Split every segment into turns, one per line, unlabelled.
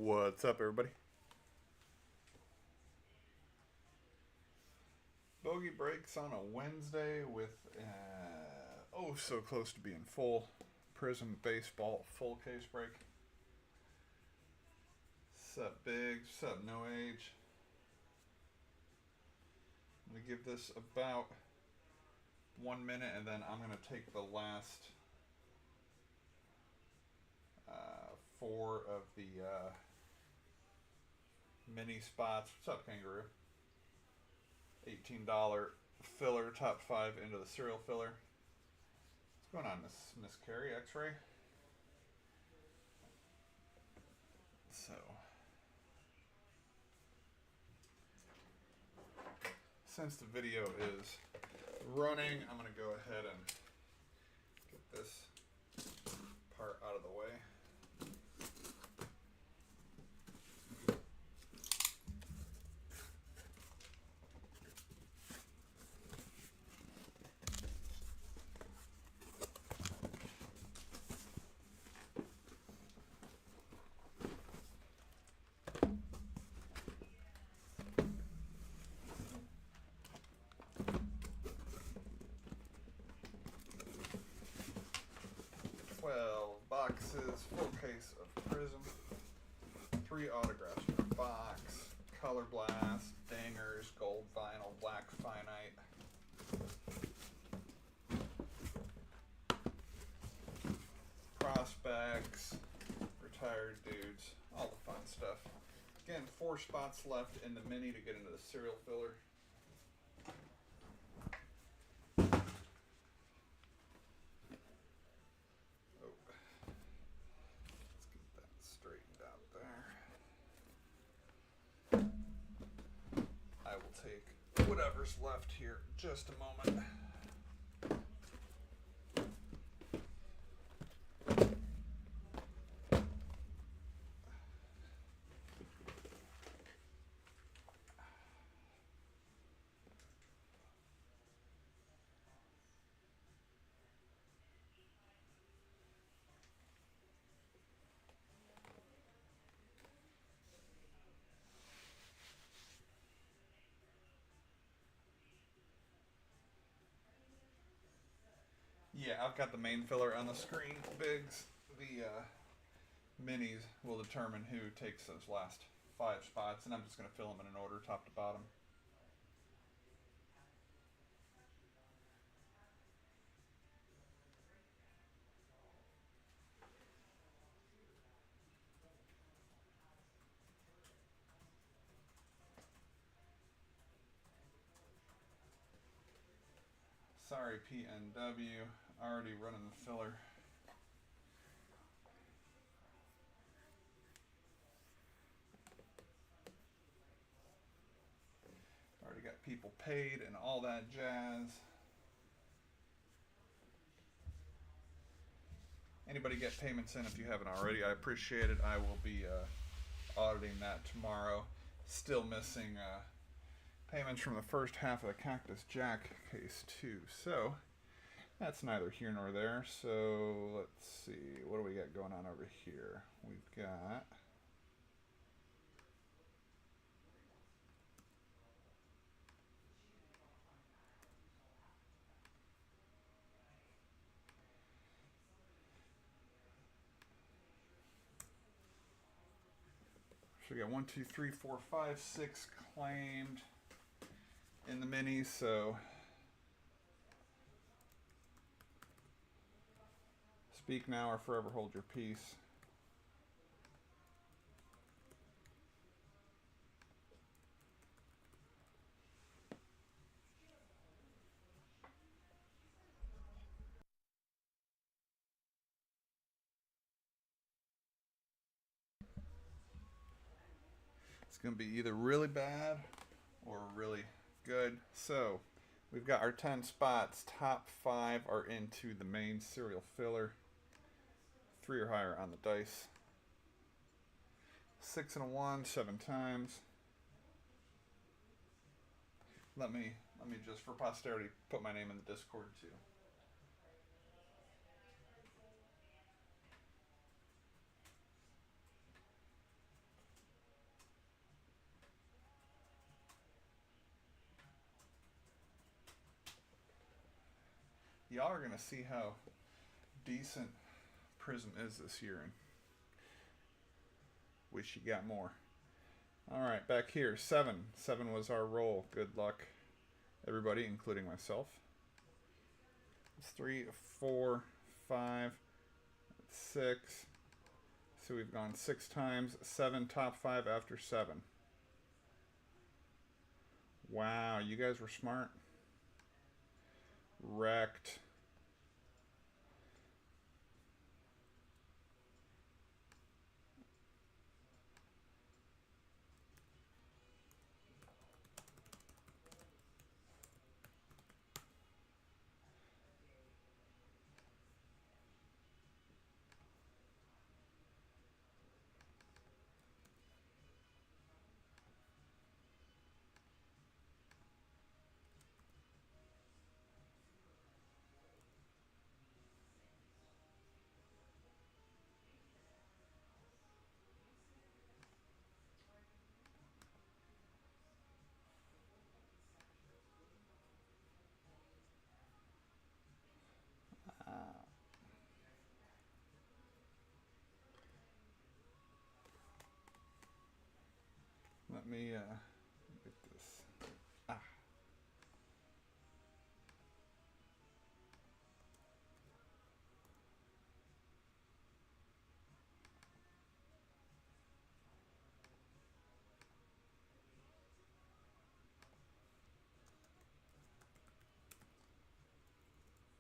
What's up, everybody? Bogey breaks on a Wednesday with oh so close to being full. Prizm baseball full case break. Sup, Big? Sup, No Age? I'm gonna give this about 1 minute, and then I'm gonna take the last four of the mini spots. What's up, Kangaroo? $18 filler, top 5 into the cereal filler. What's going on, Miss Carrie? X-ray. So, since the video is running, I'm gonna go ahead and get this part out of the way. Boxes, full case of Prizm, 3 autographs per box, Color Blast, Dingers, Gold Vinyl, Black Finite, Prospects, Retired Dudes, all the fun stuff. Again, 4 spots left in the mini to get into the cereal filler. Whatever's left here, just a moment. Yeah, I've got the main filler on the screen, Biggs. The minis will determine who takes those last 5 spots, and I'm just going to fill them in an order, top to bottom. Sorry, PNW, already running the filler. Already got people paid and all that jazz. Anybody get payments in if you haven't already? I appreciate it. I will be auditing that tomorrow. Still missing payments from the first half of the Cactus Jack case too. So that's neither here nor there. So let's see. What do we got going on over here? We've got so we got 1, 2, 3, 4, 5, 6 claimed in the minis. So speak now or forever hold your peace. It's going to be either really bad or really good. So we've got our 10 spots. Top 5 are into the main cereal filler. 3 or higher on the dice. 6 and a 1, 7 times. Let me just, for posterity, put my name in the Discord too. Y'all are gonna see how decent Prizm is this year, and wish you got more. All right, back here, 7. 7 was our roll. Good luck, everybody, including myself. It's 3, 4, 5, 6. So we've gone 6 times. 7, top 5 after 7. Wow, you guys were smart. Wrecked. Let me get this. Ah.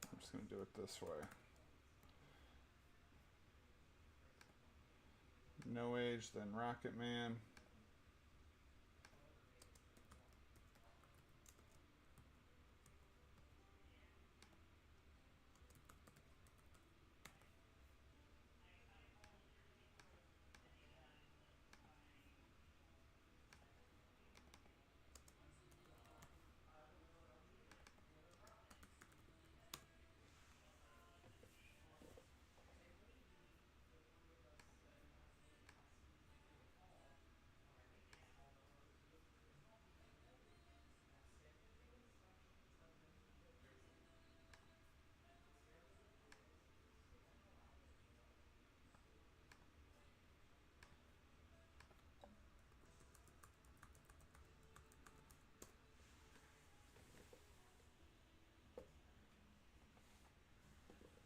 I'm just going to do it this way. No Age, then Rocket Man.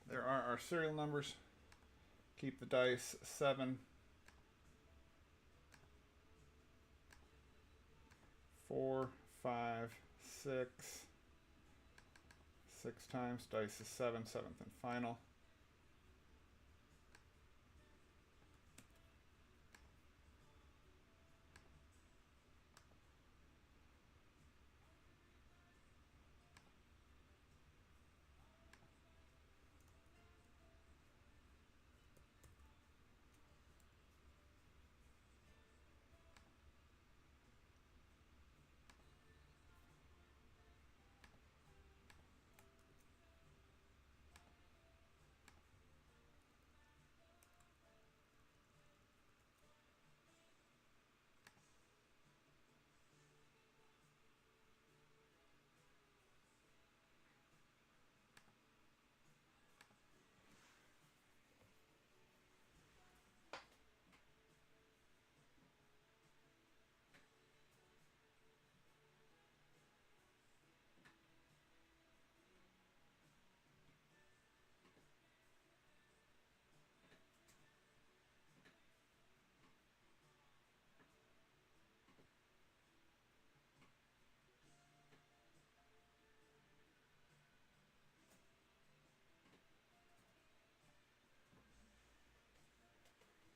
There are our serial numbers. Keep the dice. 7, 4, 5, 6. 6 times. Dice is 7. 7th and final.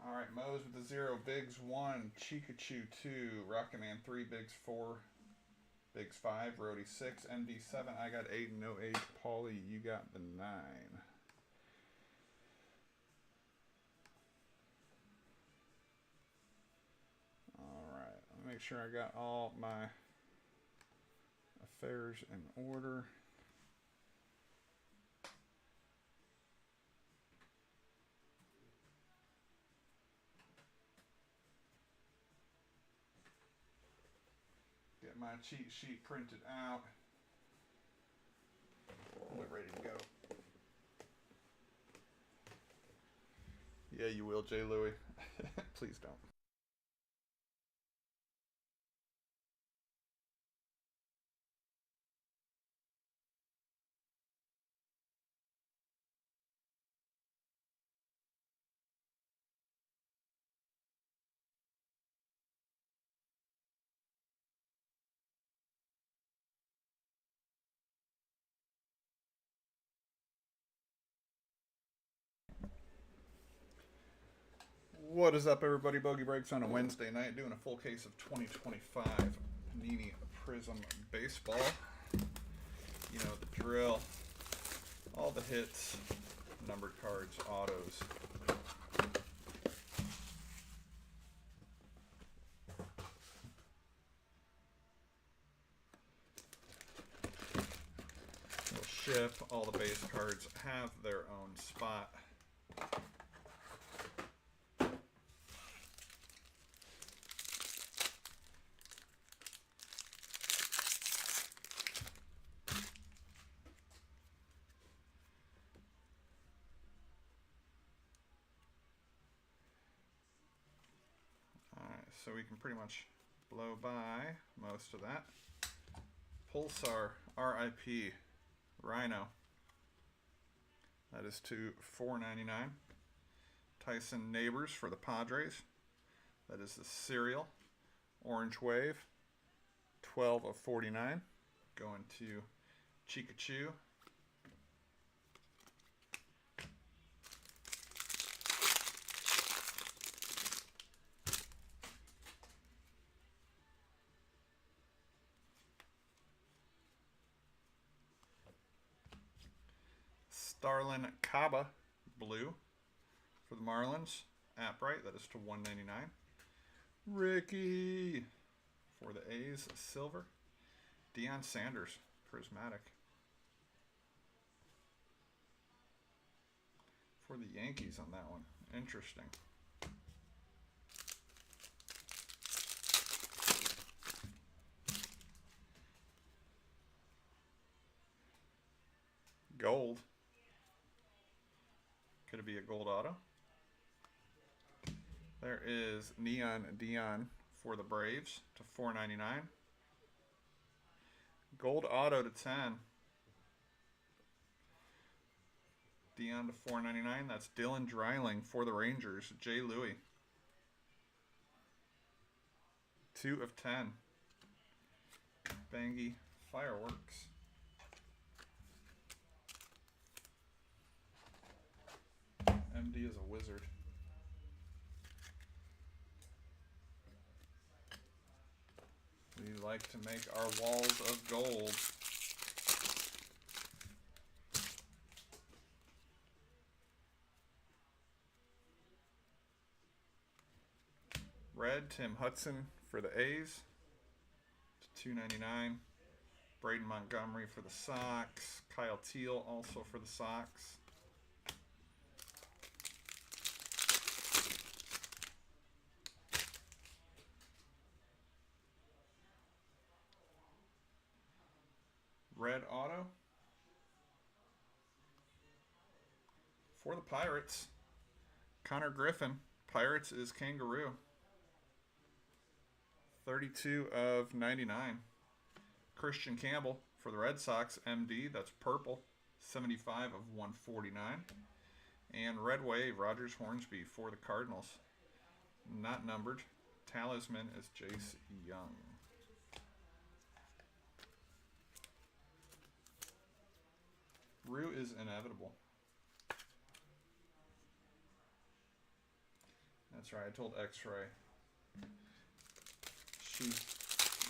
All right, Moe's with the 0, Biggs 1, Chikachu 2, Rocket Man 3, Biggs 4, Biggs 5, Rody 6, MD 7. I got 8, No Age. Paulie, you got the 9. All right, let me make sure I got all my affairs in order. Get my cheat sheet printed out. We're ready to go. Yeah, you will, Jay Louie. Please don't. What is up, everybody? Bogey Breaks on a Wednesday night, doing a full case of 2025 Panini Prizm Baseball. You know the drill. All the hits, numbered cards, autos. We'll ship. All the base cards have their own spot. So we can pretty much blow by most of that. Pulsar, RIP, Rhino. That is to $4.99. Tyson Neighbors for the Padres. That is the Serial. Orange Wave, 12 of 49. Going to Chikachu. Starlin Caba, blue for the Marlins. Apright, that is to $1.99. Ricky for the A's, silver. Deion Sanders, prismatic. For the Yankees on that one. Interesting. Gold. Could it be a gold auto? There is Neon Dion for the Braves to $4.99. Gold auto to 10. Dion to $4.99. That's Dylan Dreiling for the Rangers. Jay Louie. 2 of 10. Bangy Fireworks. MD is a wizard. We like to make our walls of gold. Red, Tim Hudson for the A's to $2.99. Braden Montgomery for the Sox. Kyle Teal also for the Sox. Red auto for the Pirates. Connor Griffin. Pirates is Kangaroo. 32 of 99. Christian Campbell for the Red Sox. MD, that's purple. 75 of 149. And Red Wave, Rogers Hornsby for the Cardinals. Not numbered. Talisman is Jace Young. Rue is inevitable. That's right. I told X-Ray.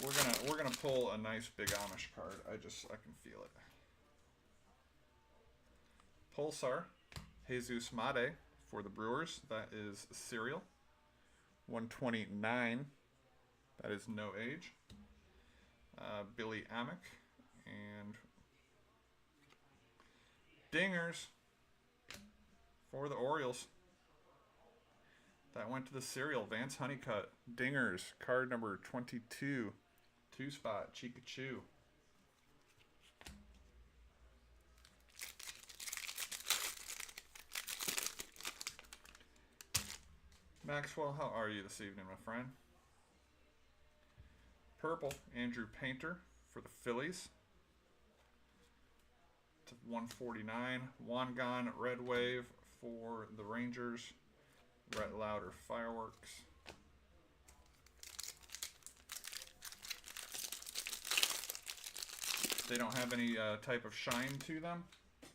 We're gonna pull a nice big Amish card. I can feel it. Pulsar, Jesus Made for the Brewers. That is Serial. 129. That is no age. Billy Amick and Dingers for the Orioles. That went to the Serial. Vance Honeycutt. Dingers. Card number 22. 2-spot. Chikachu. Maxwell, how are you this evening, my friend? Purple, Andrew Painter for the Phillies. To 149. Wangan, Red Wave for the Rangers. Rhett Lauder, Fireworks. They don't have any type of shine to them,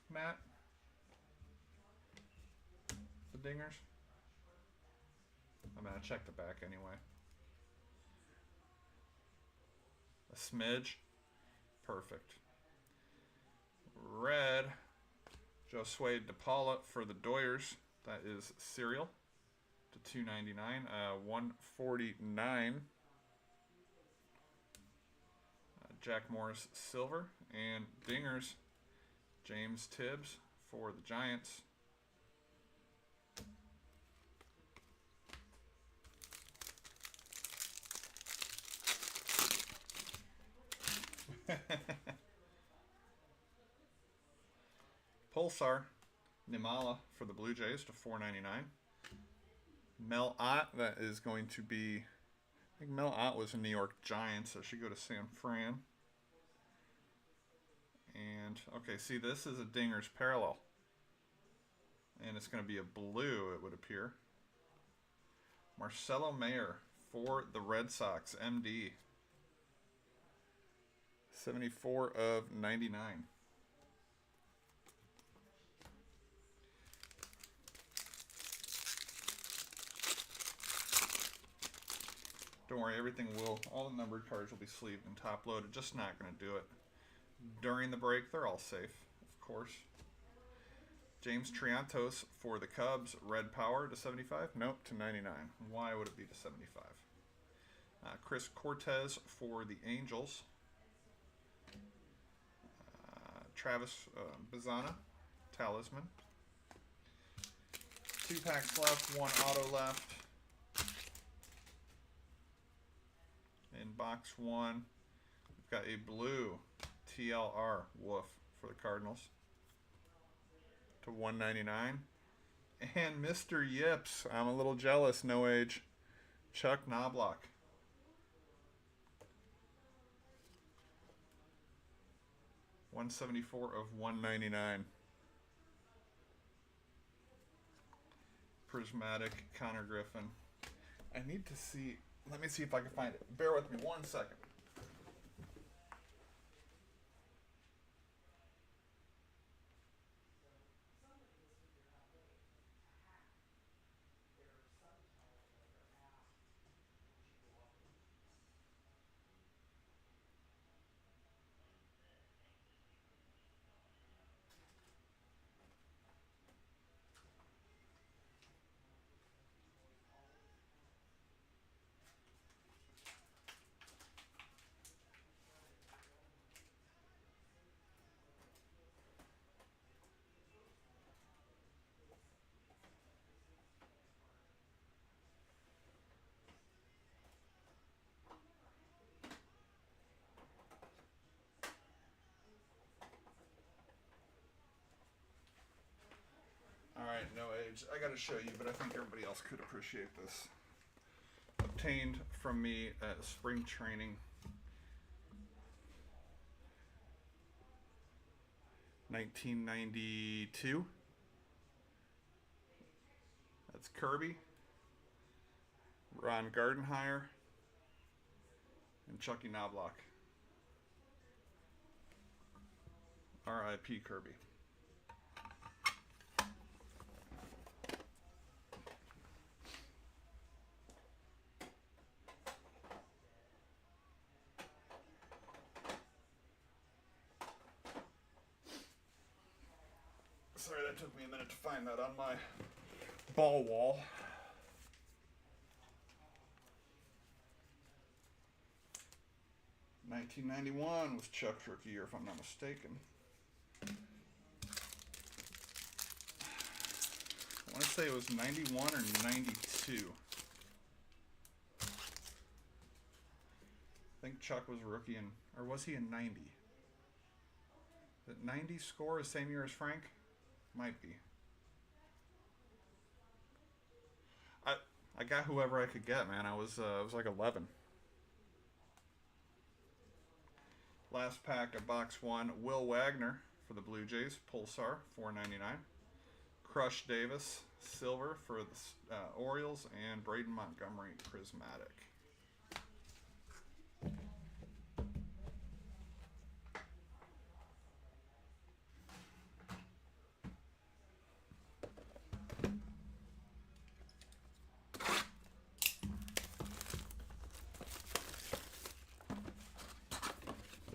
Matt? The dingers? I'm going to check the back anyway. A smidge. Perfect. Red, Josue DePaula for the Doyers. That is Serial to 299. 149. Jack Morris Silver. And dingers, James Tibbs for the Giants. Pulsar, Nimala for the Blue Jays to 499. Mel Ott, that is going to be, I think Mel Ott was a New York Giant, so she go to San Fran. And, okay, see, this is a Dinger's parallel. And it's going to be a blue, it would appear. Marcelo Mayer for the Red Sox, MD. 74 of 99. Don't worry, everything will, all the numbered cards will be sleeved and top loaded. Just not going to do it during the break. They're all safe, of course. James Triantos for the Cubs, Red Power to 75. Nope, to 99. Why would it be to 75? Chris Cortez for the Angels. Travis Bazana, Talisman. 2 packs left, 1 auto left. In box 1, we've got a blue TLR Wolf for the Cardinals to 199. And Mr. Yips, I'm a little jealous, no age, Chuck Knobloch. $174 of 199. Prismatic Connor Griffin. I need to see. Let me see if I can find it. Bear with me 1 second. Alright, no age. I gotta show you, but I think everybody else could appreciate this. Obtained from me at spring training. 1992. That's Kirby, Ron Gardenhire, and Chucky Knobloch. R.I.P. Kirby. Sorry, that took me a minute to find that on my ball wall. $1991 was Chuck's rookie year, if I'm not mistaken. I want to say it was 91 or 92. I think Chuck was a rookie in, or was he in 90? Did 90 score the same year as Frank? Might be. I I got whoever I could get, man. I was like 11. Last pack of box 1, Will Wagner for the Blue Jays, Pulsar, $4.99. Crush Davis, silver for the Orioles, and Braden Montgomery, prismatic.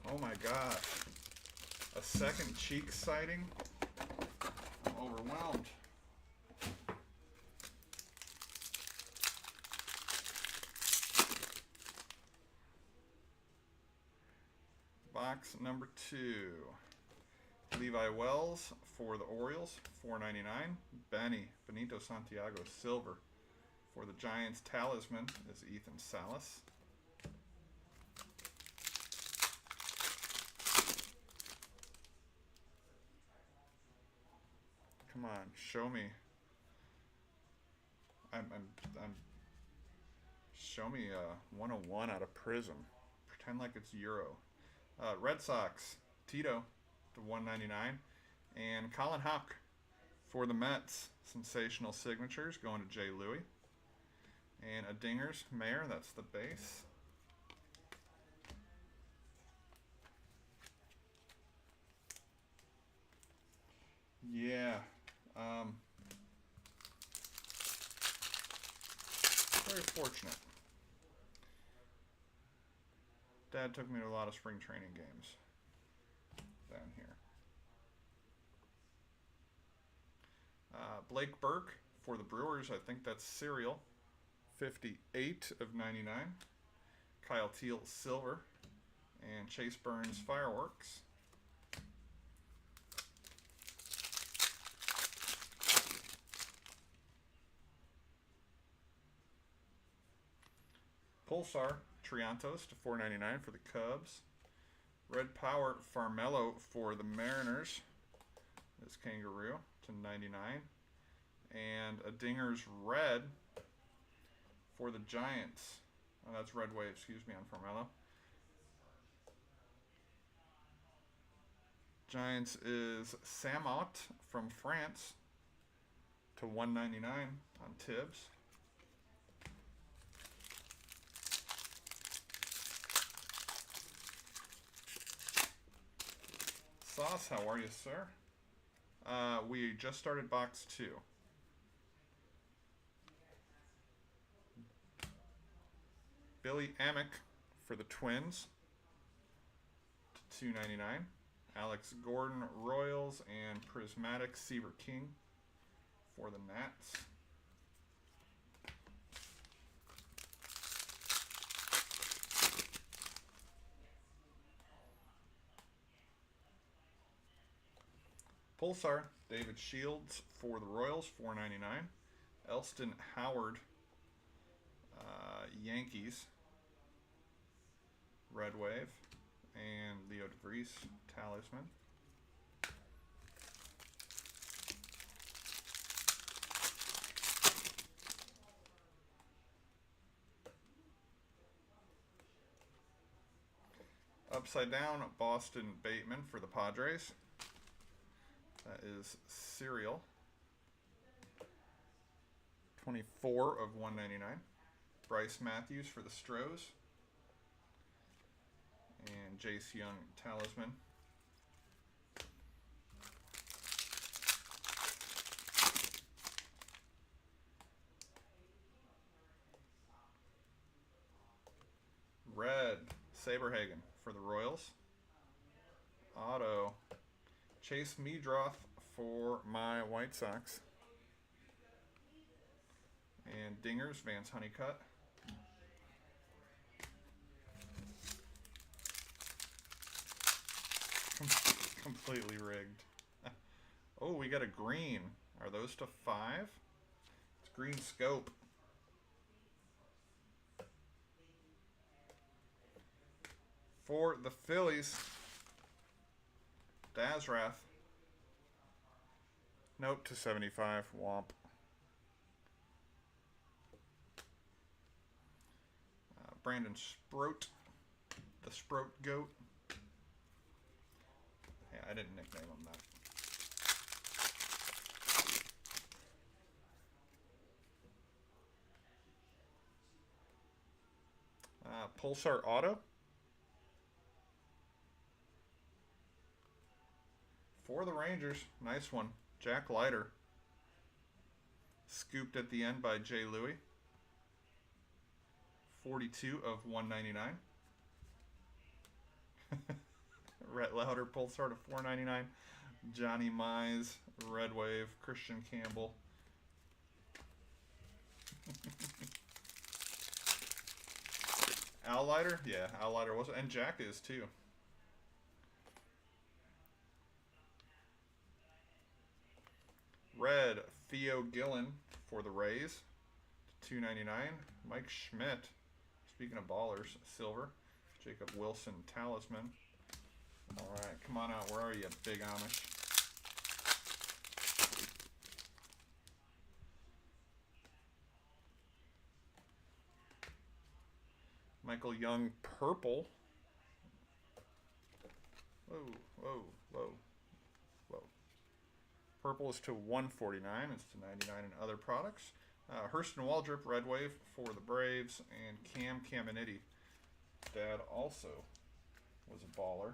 Oh my gosh. A second cheek sighting? I'm overwhelmed. Box number 2. Levi Wells for the Orioles, $4.99. Benito Santiago, silver. For the Giants, Talisman is Ethan Salas. Come on, show me. Show me 101 out of Prizm. Pretend like it's Euro. Red Sox, Tito to $1.99, and Colin Houck for the Mets. Sensational signatures going to Jay Louie, and a Dingers Mayor. That's the base. Yeah. Very fortunate. Dad took me to a lot of spring training games down here. Blake Burke for the Brewers. I think that's Serial. 58 of 99. Kyle Teal, silver. And Chase Burns, fireworks. Pulsar, Triantos to $4.99 for the Cubs. Red Power, Farmello for the Mariners. This Kangaroo to $99. And a Dingers Red for the Giants. Oh, that's Red Wave, excuse me, on Farmello. Giants is Samot from France to $1.99 on Tibbs. Sauce, how are you, sir? We just started box 2. Billy Amick for the Twins to $2.99. Alex Gordon, Royals, and Prismatic Seaver King for the Nats. Pulsar, David Shields for the Royals, $4.99. Elston Howard, Yankees, Red Wave, and Leo DeVries, Talisman. Upside down, Boston Bateman for the Padres. That is Serial. 24 of 199. Bryce Matthews for the Stros. And Jace Young, Talisman. Red, Saberhagen for the Royals. Auto, Chase Meadroth for my White Sox. And Dingers, Vance Honeycutt. Completely rigged. Oh, we got a green. Are those to 5? It's green scope. For the Phillies, Dazrath. Nope, to 75. Womp. Brandon Sproat, the Sproat Goat. Yeah, I didn't nickname him that. Pulsar Auto for the Rangers. Nice one. Jack Leiter. Scooped at the end by Jay Louie. 42 of 199. Rhett Lauder Pulsar to 499. Johnny Mize, Red Wave, Christian Campbell. Al Leiter? Yeah, Al Leiter was, and Jack is too. Red, Theo Gillen for the Rays, $2.99. Mike Schmidt, speaking of ballers, silver. Jacob Wilson, Talisman. All right, come on out. Where are you, Big Amish? Michael Young, purple. Whoa, whoa, whoa, whoa. Purple is to 149. It's to 99 in other products. Hurston Waldrop, Red Wave for the Braves, and Cam Caminiti. Dad also was a baller.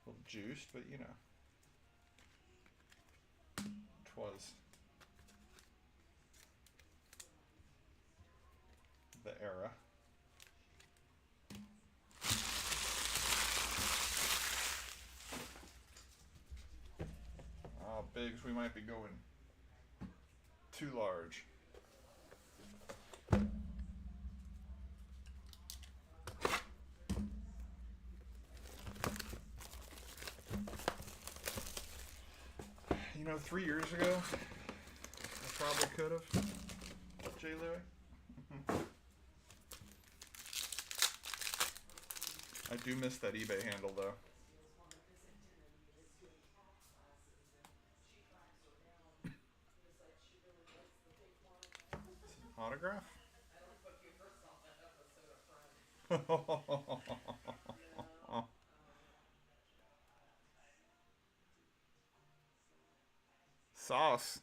A little juiced, but you know, 'twas the era. Biggs, we might be going too large. You know, 3 years ago, I probably could have. Jay Louie. I do miss that eBay handle, though. Autograph? Sauce.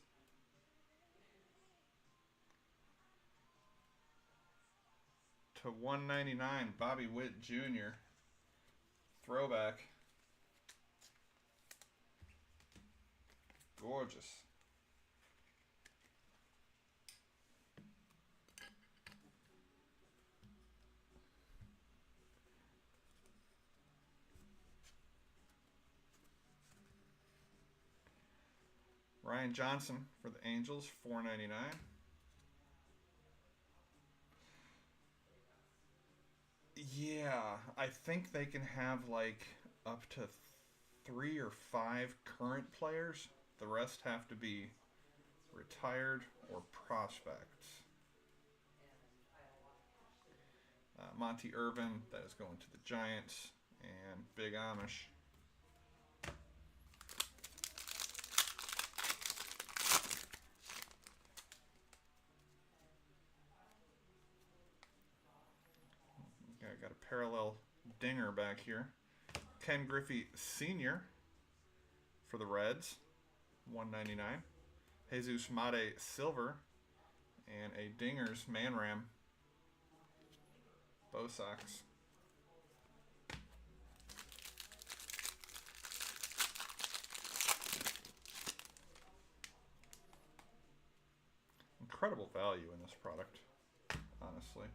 To 199, Bobby Witt Jr. Throwback. Gorgeous. Ryan Johnson for the Angels, $4.99. Yeah, I think they can have like up to 3 or 5 current players. The rest have to be retired or prospects. Monty Irvin, that is going to the Giants, and Big Amish. I got a parallel dinger back here. Ken Griffey Sr. for the Reds, $1.99. Jesus Mate Silver, and a Dingers Manram. Bo Sox. Incredible value in this product, honestly.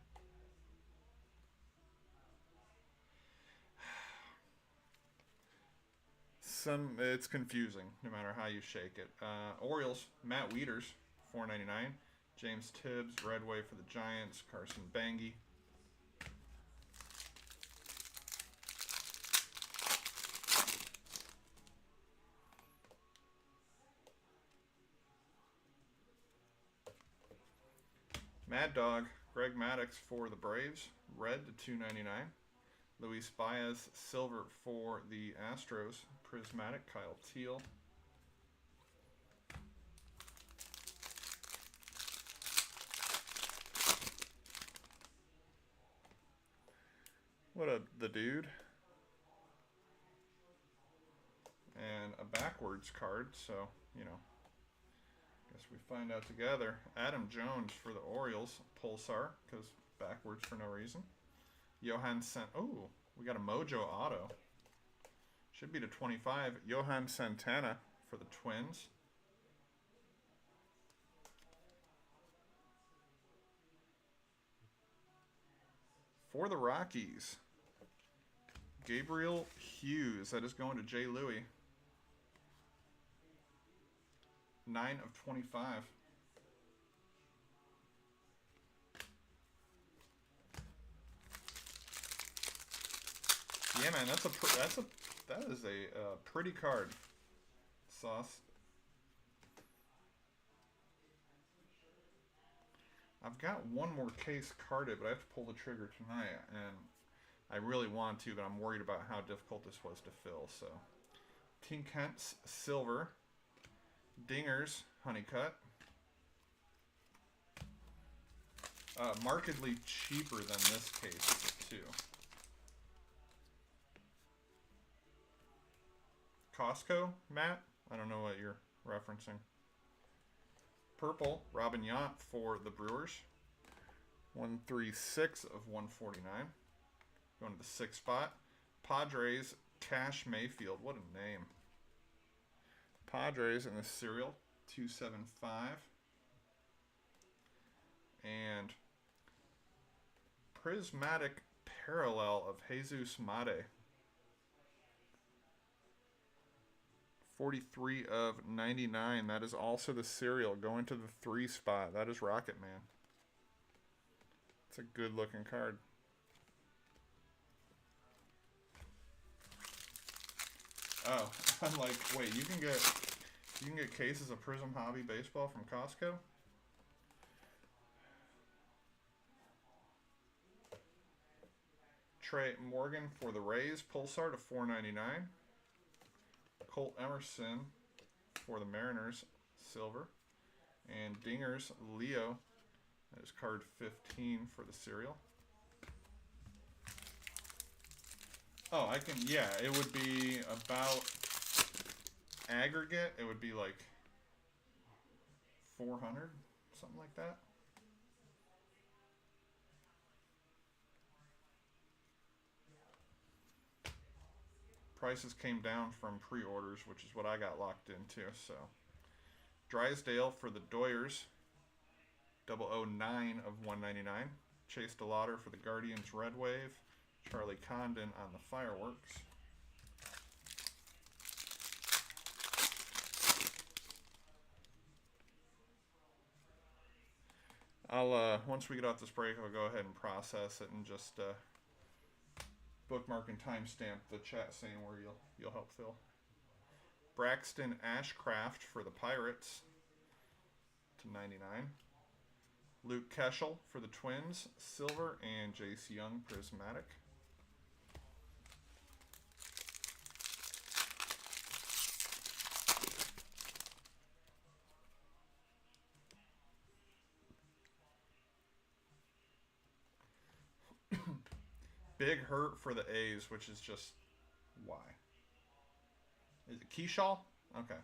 It's confusing no matter how you shake it. Orioles, Matt Wieters, $4.99. James Tibbs, Red Wave for the Giants. Carson Bangy. Mad Dog, Greg Maddux for the Braves, red to $2.99. Luis Baez, silver for the Astros, prismatic, Kyle Teal. What a the dude. And a backwards card, so, you know, guess we find out together. Adam Jones for the Orioles, Pulsar, because backwards for no reason. Johan oh, we got a Mojo auto. Should be to 25. Johan Santana for the Twins. For the Rockies, Gabriel Hughes. That is going to Jay Louie. 9 of 25. Yeah, man, that is a pretty card. Sauce. I've got one more case carded, but I have to pull the trigger tonight, and I really want to, but I'm worried about how difficult this was to fill. So, Team Kent's Silver, Dingers Honeycut, markedly cheaper than this case too. Costco, Matt? I don't know what you're referencing. Purple, Robin Yount for the Brewers. 136 of 149. Going to the 6th spot. Padres, Cash Mayfield. What a name. Padres in the cereal. 275. And Prismatic Parallel of Jesus Mate. 43 of 99. That is also the cereal. Going to the 3 spot. That is Rocket Man. It's a good looking card. Oh, I'm like, wait, you can get cases of Prizm Hobby Baseball from Costco? Trey Morgan for the Rays, Pulsar to 499. Colt Emerson for the Mariners, silver. And Dingers, Leo, that is card 15 for the cereal. Oh, I can, yeah, it would be about aggregate, it would be like 400, something like that. Prices came down from pre-orders, which is what I got locked into. So, Drysdale for the Doyers, 009 of 199. Chase DeLauder for the Guardians Red Wave. Charlie Condon on the Fireworks. I'll once we get off this break, I'll go ahead and process it and just bookmark and timestamp the chat saying where you'll help fill. Braxton Ashcraft for the Pirates to 99. Luke Keschel for the Twins, silver, and Jace Young prismatic. Big hurt for the A's, which is just why? Is it Keyshaw? Okay.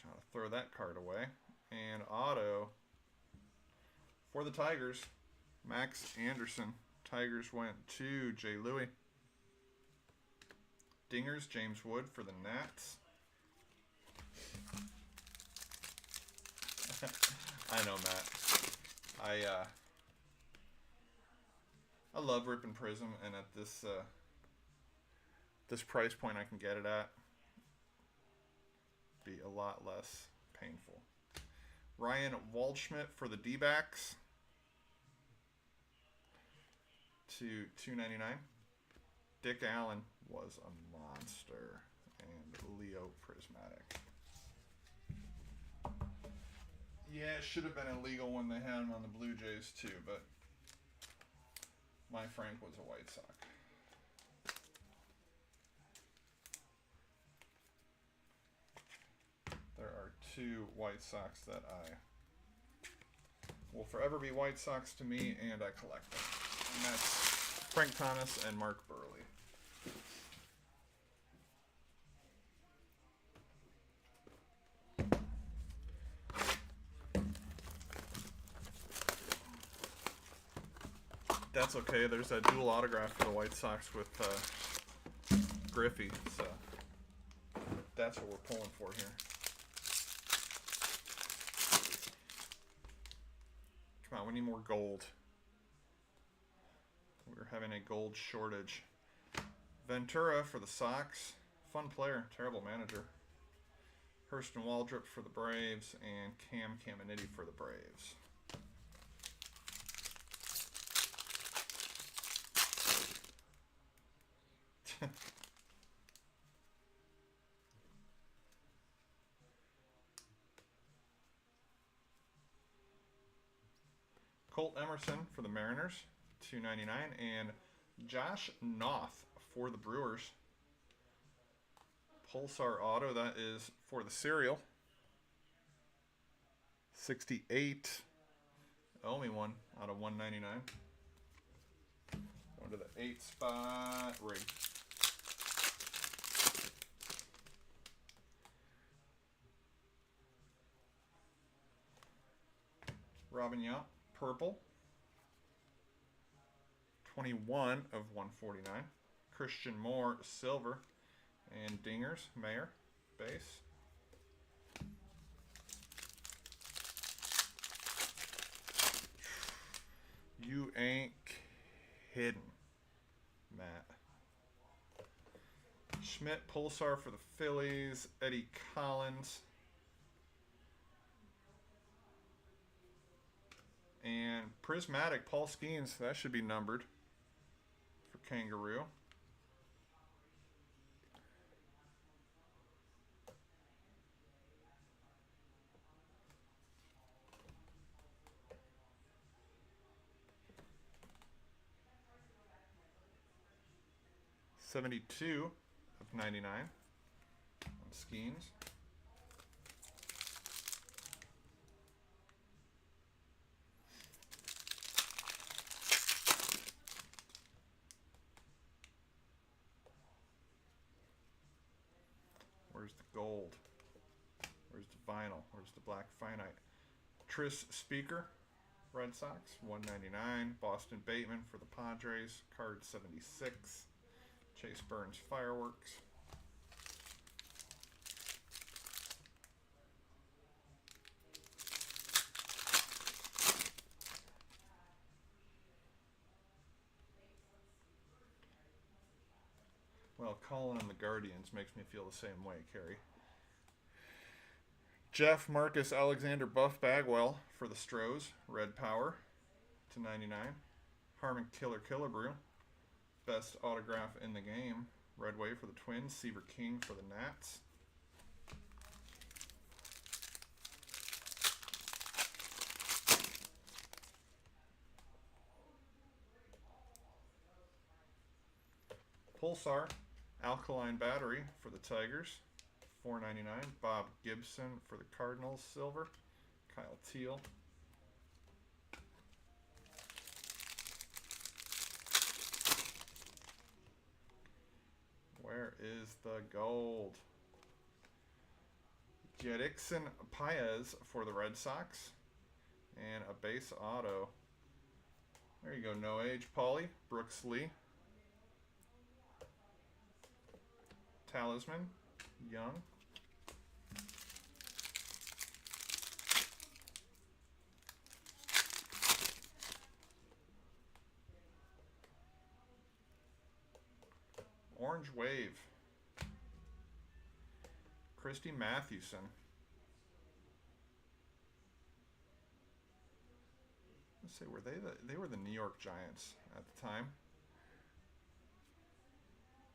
Trying to throw that card away. And auto for the Tigers, Max Anderson. Tigers went to Jay Louie. Dingers, James Wood for the Nats. I know, Matt. I love ripping Prizm, and at this this price point I can get it at, be a lot less painful. Ryan Waldschmidt for the D-backs to $2.99. Dick Allen was a monster, and Leo prismatic. Yeah, it should have been illegal when they had him on the Blue Jays too, but my Frank was a White Sox. There are two White Sox that I will forever be White Sox to me, and I collect them. And that's Frank Thomas and Mark Burley. That's okay. There's that dual autograph for the White Sox with Griffey, so that's what we're pulling for here. Come on, we need more gold. We're having a gold shortage. Ventura for the Sox. Fun player, terrible manager. Hurston Waldrop for the Braves, and Cam Caminiti for the Braves. Colt Emerson for the Mariners, $2.99, and Josh Noth for the Brewers. Pulsar Auto, that is for the cereal. 68. Owe me one out of 199. Going to the 8 spot rig. Robin Yount, purple. 21 of 149. Christian Moore, silver. And Dingers, Mayer, base. You ain't kidding, Matt. Schmidt, Pulsar for the Phillies. Eddie Collins. And Prismatic, Paul Skeens. That should be numbered for Kangaroo. $72 of 99 on Skeens. Where's the gold? Where's the vinyl? Where's the black finite? Tris Speaker, Red Sox, $1.99. Boston Bateman for the Padres, card 76. Chase Burns, Fireworks. Well, calling them the Guardians makes me feel the same way, Kerry. Jeff Marcus Alexander Buff Bagwell for the Stros, Red Power to 99. Harmon Killebrew, best autograph in the game, Red Wave for the Twins. Seaver King for the Nats. Pulsar Alkaline Battery for the Tigers, $4.99. Bob Gibson for the Cardinals, silver. Kyle Teal. Where is the gold? Jerickson Paez for the Red Sox. And a base auto. There you go, no age. Paulie, Brooks Lee. Talisman, Young. Orange Wave. Christy Mathewson. Let's see, were they were the New York Giants at the time.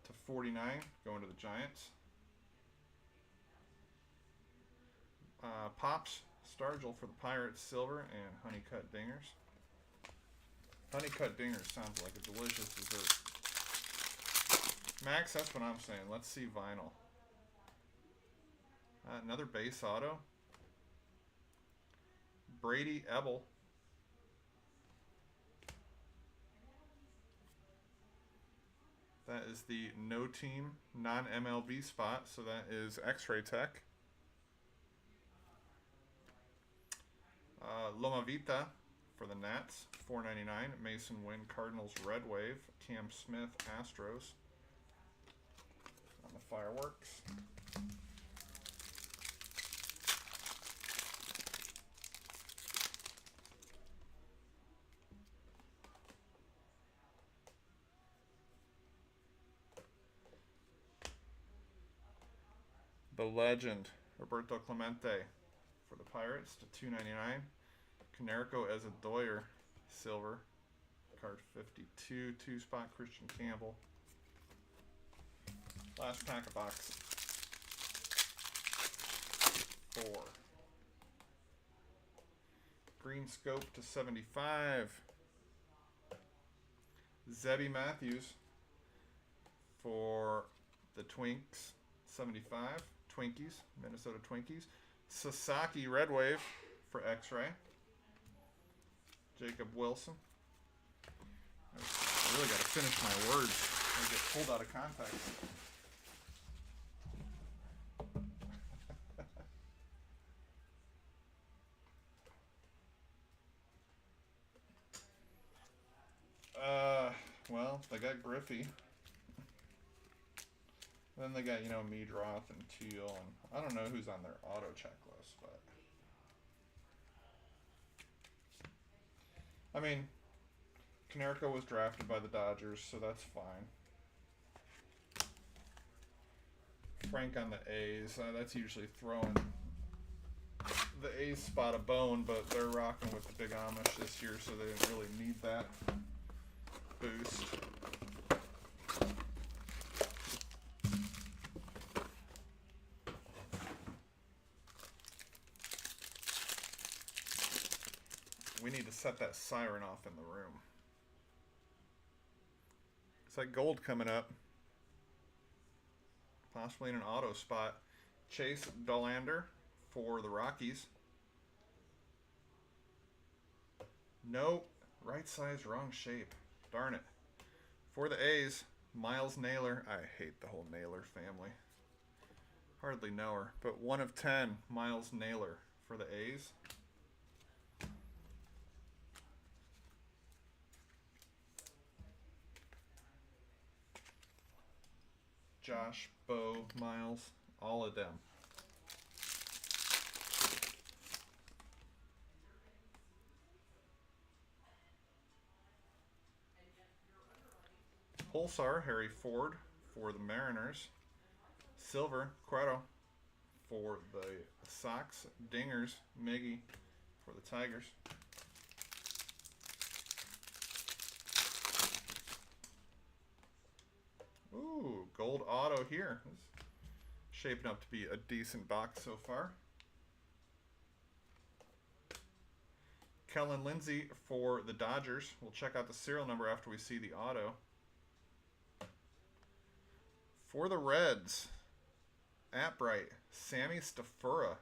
To 49, going to the Giants. Pops Stargell for the Pirates, silver, and Honeycut Dingers. Honeycut Dingers sounds like a delicious dessert. Max, that's what I'm saying. Let's see vinyl. Another base auto. Brady Ebel That is the no team non-MLB spot, so that is X-Ray Tech. Loma Vita for the Nats, $4.99. Mason Wynn, Cardinals, Red Wave. Cam Smith, Astros. On the fireworks. The legend, Roberto Clemente for the Pirates to $2.99. Canerico as a Doyer, silver. Card 52, 2-spot Christian Campbell. Last pack of box 4. Green Scope to 75. Zebby Matthews for the Twinks, 75. Twinkies, Minnesota Twinkies. Sasaki Red Wave for X-Ray. Jacob Wilson. I really got to finish my words. I get pulled out of context. Well, they got Griffey. Then they got, Meadroth and Teal, and I don't know who's on their auto checklist, but I mean, Canerico was drafted by the Dodgers, so that's fine. Frank on the A's, that's usually throwing the A's spot a bone, but they're rocking with the big Amish this year, so they didn't really need that boost. We need to set that siren off in the room. It's like gold coming up. Possibly in an auto spot. Chase Dollander for the Rockies. Nope. Right size, wrong shape. Darn it. For the A's, Miles Naylor. I hate the whole Naylor family. Hardly know her. But 1 of 10, Miles Naylor for the A's. Josh, Bo, Miles, all of them. Pulsar, Harry Ford for the Mariners. Silver, Cueto for the Sox. Dingers, Miggy for the Tigers. Ooh, gold auto here. It's shaping up to be a decent box so far. Kellen Lindsey for the Dodgers. We'll check out the serial number after we see the auto. For the Reds, Atbright, Sammy Stafura.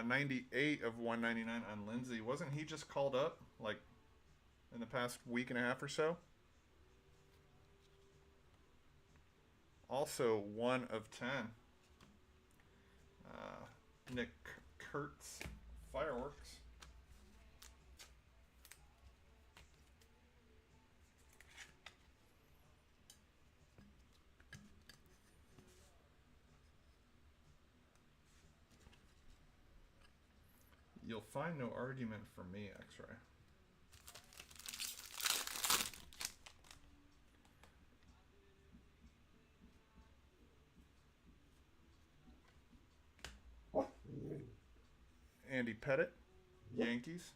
98 of 199 on Lindsey. Wasn't he just called up like in the past week and a half or so? Also 1 of 10. Nick Kurtz, Fireworks. You'll find no argument from me, X-Ray. Andy Pettit, Yankees,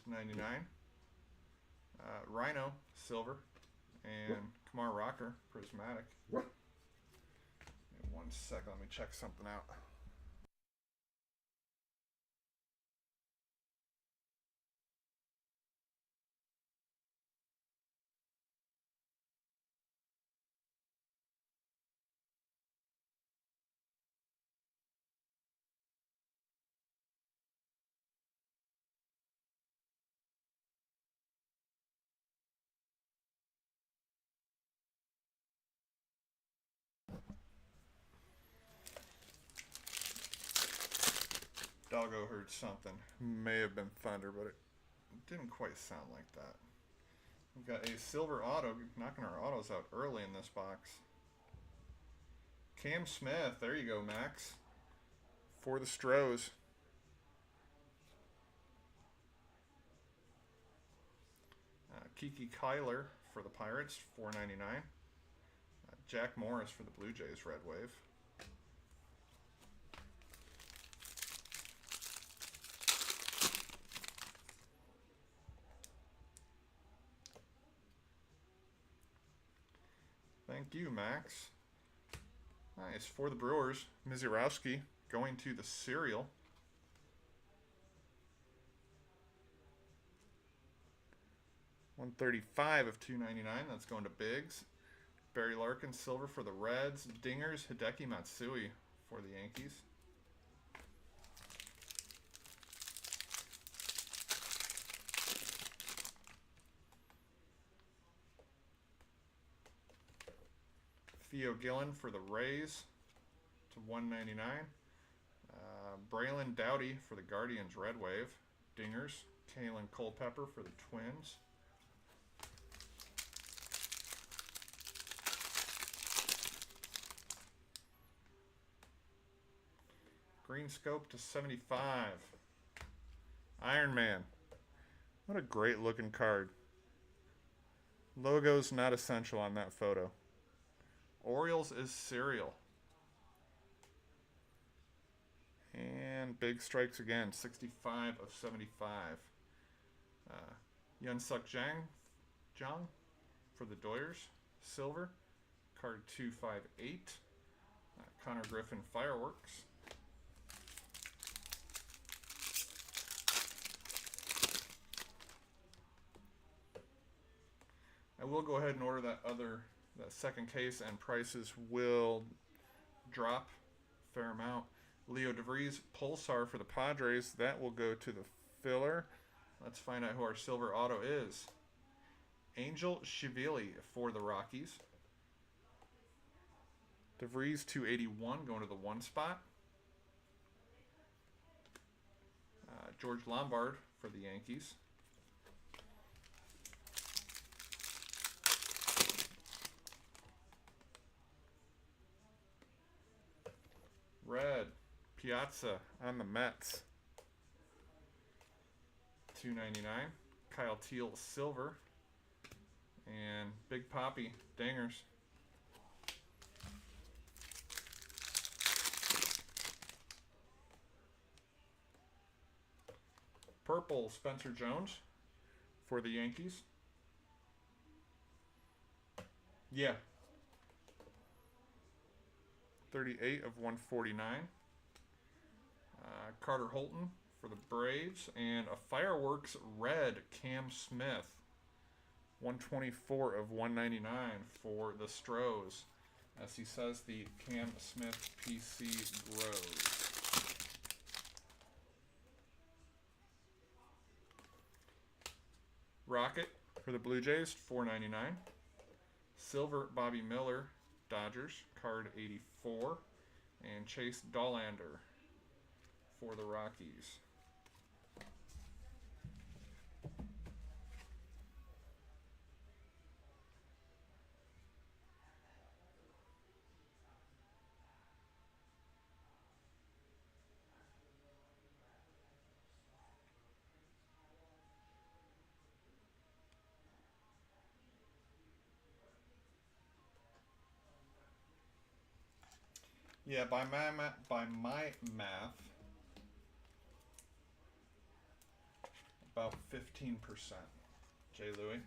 /99. Rhino, silver. And Kumar Rocker, prismatic. In 1 second, let me check something out. Doggo heard something. May have been thunder, but it didn't quite sound like that. We've got a silver auto, knocking our autos out early in this box. Cam Smith, there you go, Max. For the Stros. Kiki Kyler for the Pirates, $4.99. Jack Morris for the Blue Jays, Red Wave. Thank you, Max. Nice. For the Brewers, Mizurowski going to the cereal. $135 of $2.99. That's going to Biggs. Barry Larkin, silver for the Reds. Dingers, Hideki Matsui for the Yankees. Theo Gillen for the Rays to $1.99. Braylon Doughty for the Guardians, Red Wave. Dingers. Kalen Culpepper for the Twins. Green Scope to 75. Iron Man. What a great looking card. Logo's not essential on that photo. Orioles is cereal. And big strikes again, 65 of 75. Yunsuk Jang for the Doyers, silver. Card 258. Connor Griffin Fireworks. I will go ahead and order that second case, and prices will drop a fair amount. Leo DeVries Pulsar for the Padres. That will go to the filler. Let's find out who our silver auto is. Angel Shivili for the Rockies. DeVries 281 going to the one spot. George Lombard for the Yankees. Red, Piazza on the Mets. $2.99. Kyle Teal, silver. And Big Poppy, Dingers. Purple, Spencer Jones for the Yankees. Yeah. 38 of 149. Carter Holton for the Braves. And a Fireworks red, Cam Smith. 124 of 199 for the Stros. As he says, the Cam Smith PC grows. Rocket for the Blue Jays, $4.99. Silver, Bobby Miller, Dodgers, card 84. And Chase Dollander for the Rockies. Yeah, by my math, about 15%. Jay Louie.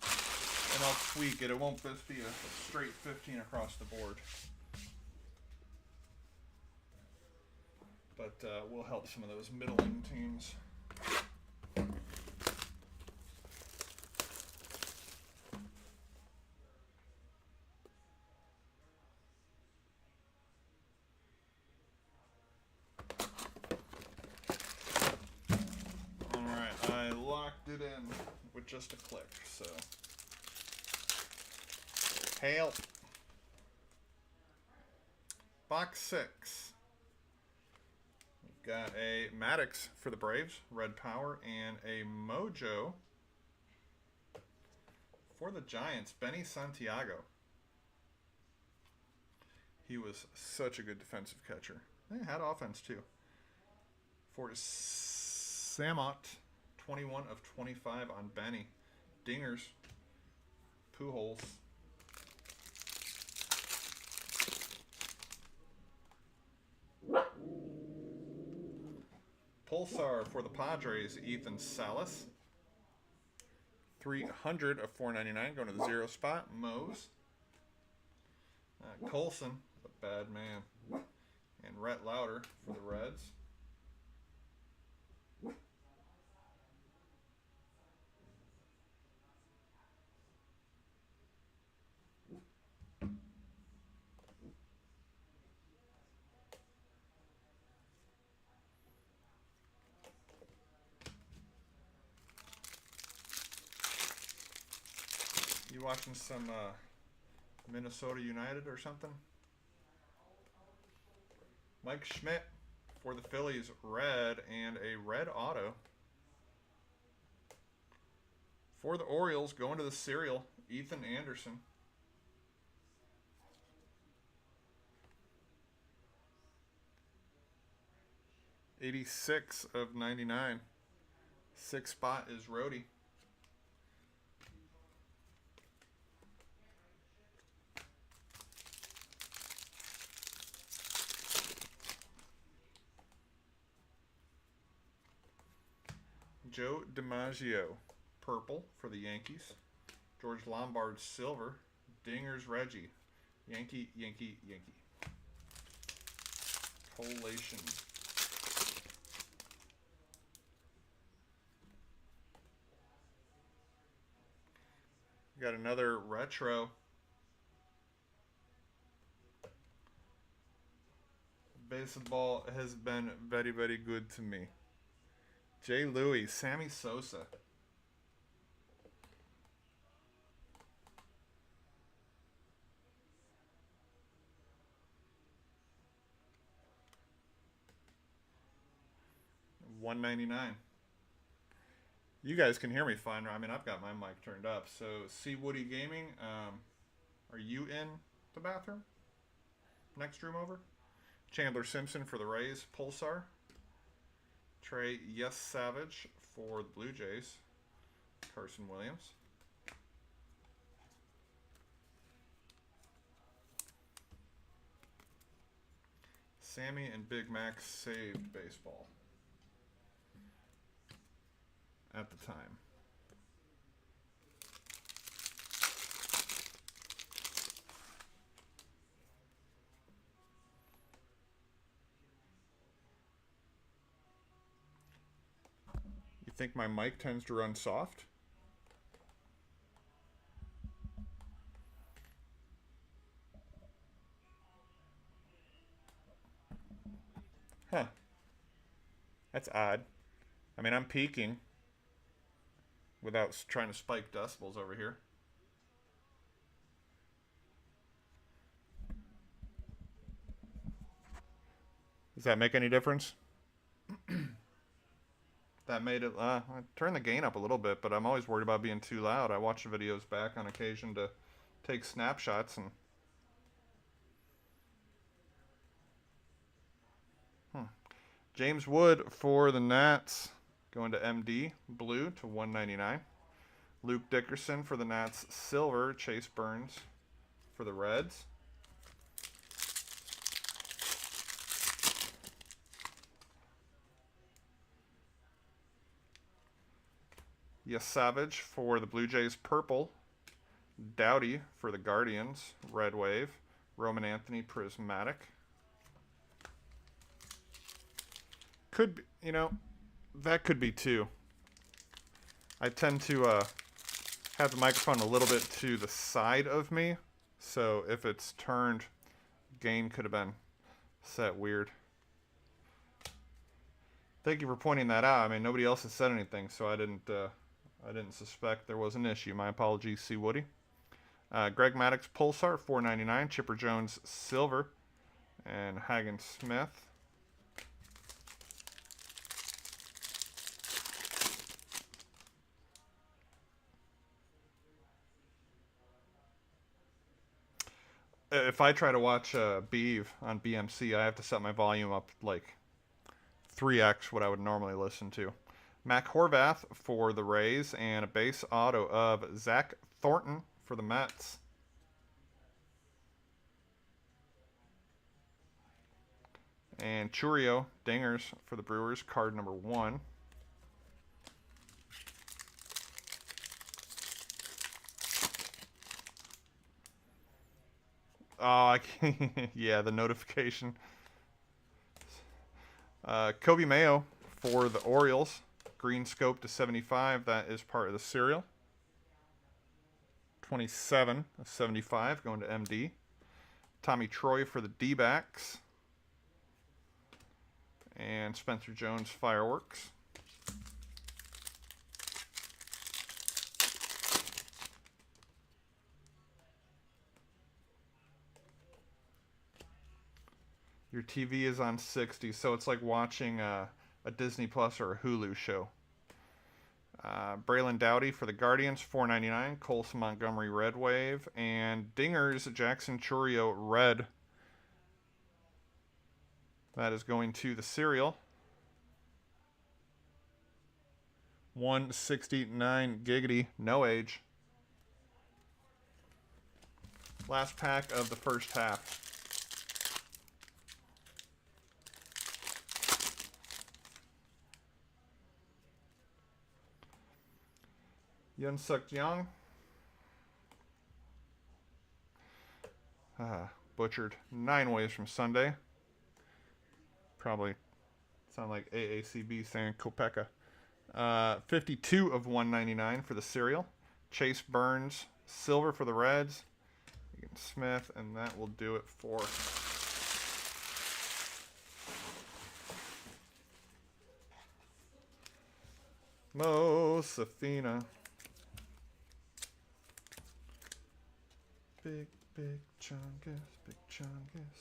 And I'll tweak it. It won't just be a straight 15 across the board. But we'll help some of those middling teams. It in with just a click, so help. Box 6. We've got a Maddox for the Braves, red power, and a Mojo for the Giants, Benny Santiago. He was such a good defensive catcher. He had offense too. For Samot, 21 of 25 on Benny. Dingers. Pujols. Pulsar for the Padres, Ethan Salas. 300 of 499 going to the 0 spot. Mose. Colson, the bad man. And Rhett Lauder for the Reds. You watching some Minnesota United or something? Mike Schmidt for the Phillies, red, and a red auto. For the Orioles, going to the cereal, Ethan Anderson. '86 of 99. 6 spot is Rhodey. Joe DiMaggio, purple for the Yankees. George Lombard, silver. Dingers, Reggie. Yankee, Yankee, Yankee. Collation. Got another retro. Baseball has been very, very good to me. Jay Louis, Sammy Sosa. $1.99. You guys can hear me fine. I mean, I've got my mic turned up. So, C Woody Gaming, are you in the bathroom? Next room over? Chandler Simpson for the Rays, Pulsar. Trey Yes Savage for the Blue Jays, Carson Williams. Sammy and Big Mac saved baseball at the time. You think my mic tends to run soft? Huh. That's odd. I mean, I'm peaking without trying to spike decibels over here. Does that make any difference? That made it, I turned the gain up a little bit, but I'm always worried about being too loud. I watch the videos back on occasion to take snapshots and... James Wood for the Nats, going to MD, blue to 199. Luke Dickerson for the Nats, silver. Chase Burns for the Reds. Yes Savage for the Blue Jays, purple. Dowdy for the Guardians, red wave. Roman Anthony, prismatic. Could be, you know, that could be too. I tend to have the microphone a little bit to the side of me, so if it's turned, gain could have been set weird. Thank you for pointing that out. I mean, nobody else has said anything, so I didn't suspect there was an issue. My apologies, C. Woody. Greg Maddux, Pulsar, $4.99. Chipper Jones, silver. and Hagen Smith. If I try to watch Beeve on BMC, I have to set my volume up like 3x what I would normally listen to. Mac Horvath for the Rays, and a base auto of Zach Thornton for the Mets. And Churio Dingers for the Brewers, card number 1. Oh, I can't. Yeah, the notification. Kobe Mayo for the Orioles, green scope to 75. That is part of the serial. 27 of 75 going to MD. Tommy Troy for the D-backs. And Spencer Jones Fireworks. Your TV is on 60, so it's like watching a Disney Plus or a Hulu show. Braylon Dowdy for the Guardians, $4.99. Colson Montgomery Red Wave. And Dingers Jackson Churio Red. That is going to the serial. 169 giggity, no age. Last pack of the first half. Yun Suk Young. Butchered 9 ways from Sunday. Probably sound like AACB saying Kopeka. 52 of 199 for the serial. Chase Burns, silver for the Reds. Smith, and that will do it for Mo Safina. Big chungus, big chungus.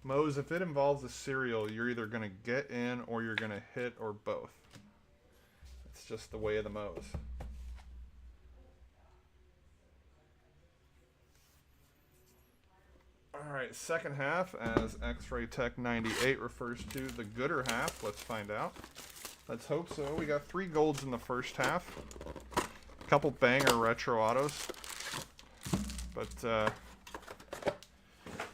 Mo's, if it involves a serial, you're either going to get in or you're going to hit or both. It's just the way of the Mo's. Alright, second half, as X-Ray Tech 98 refers to the gooder half. Let's find out. Let's hope so. We got 3 golds in the first half. A couple banger retro autos. But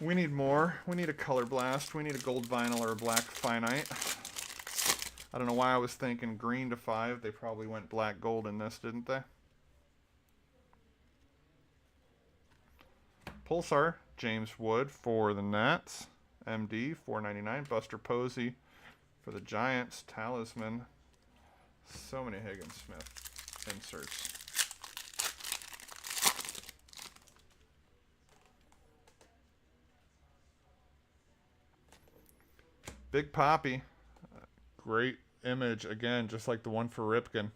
we need more. We need a color blast. We need a gold vinyl or a black finite. I don't know why I was thinking green to 5. They probably went black gold in this, didn't they? Pulsar, James Wood for the Nats. MD, $4.99. Buster Posey for the Giants. Talisman. So many Higgins Smith inserts. Big Poppy. Great image. Again, just like the one for Ripken.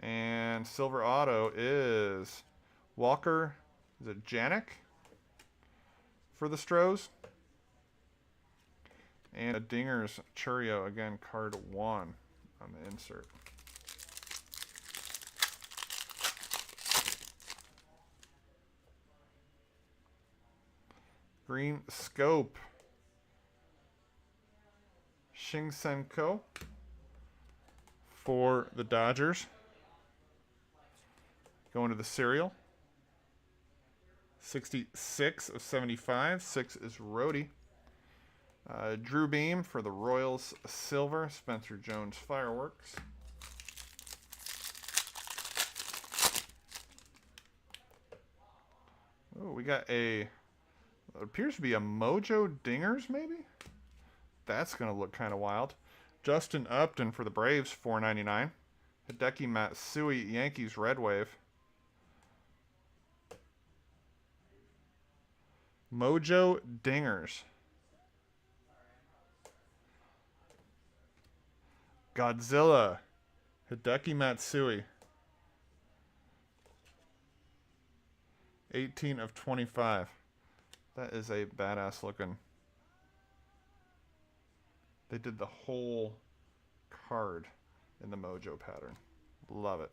And silver auto is Walker. Is it Janik for the Stros? And a Dingers Churio, again, card 1 on the insert. Green Scope. Shinsenko for the Dodgers. Going to the serial. 66 of 75. 6 is Rhodey. Drew Beam for the Royals silver. Spencer Jones Fireworks. Oh, we got it appears to be a Mojo Dingers, maybe? That's going to look kind of wild. Justin Upton for the Braves, $4.99. Hideki Matsui, Yankees Red Wave. Mojo Dingers. Godzilla. Hideki Matsui. 18 of 25. That is a badass looking. They did the whole card in the Mojo pattern. Love it.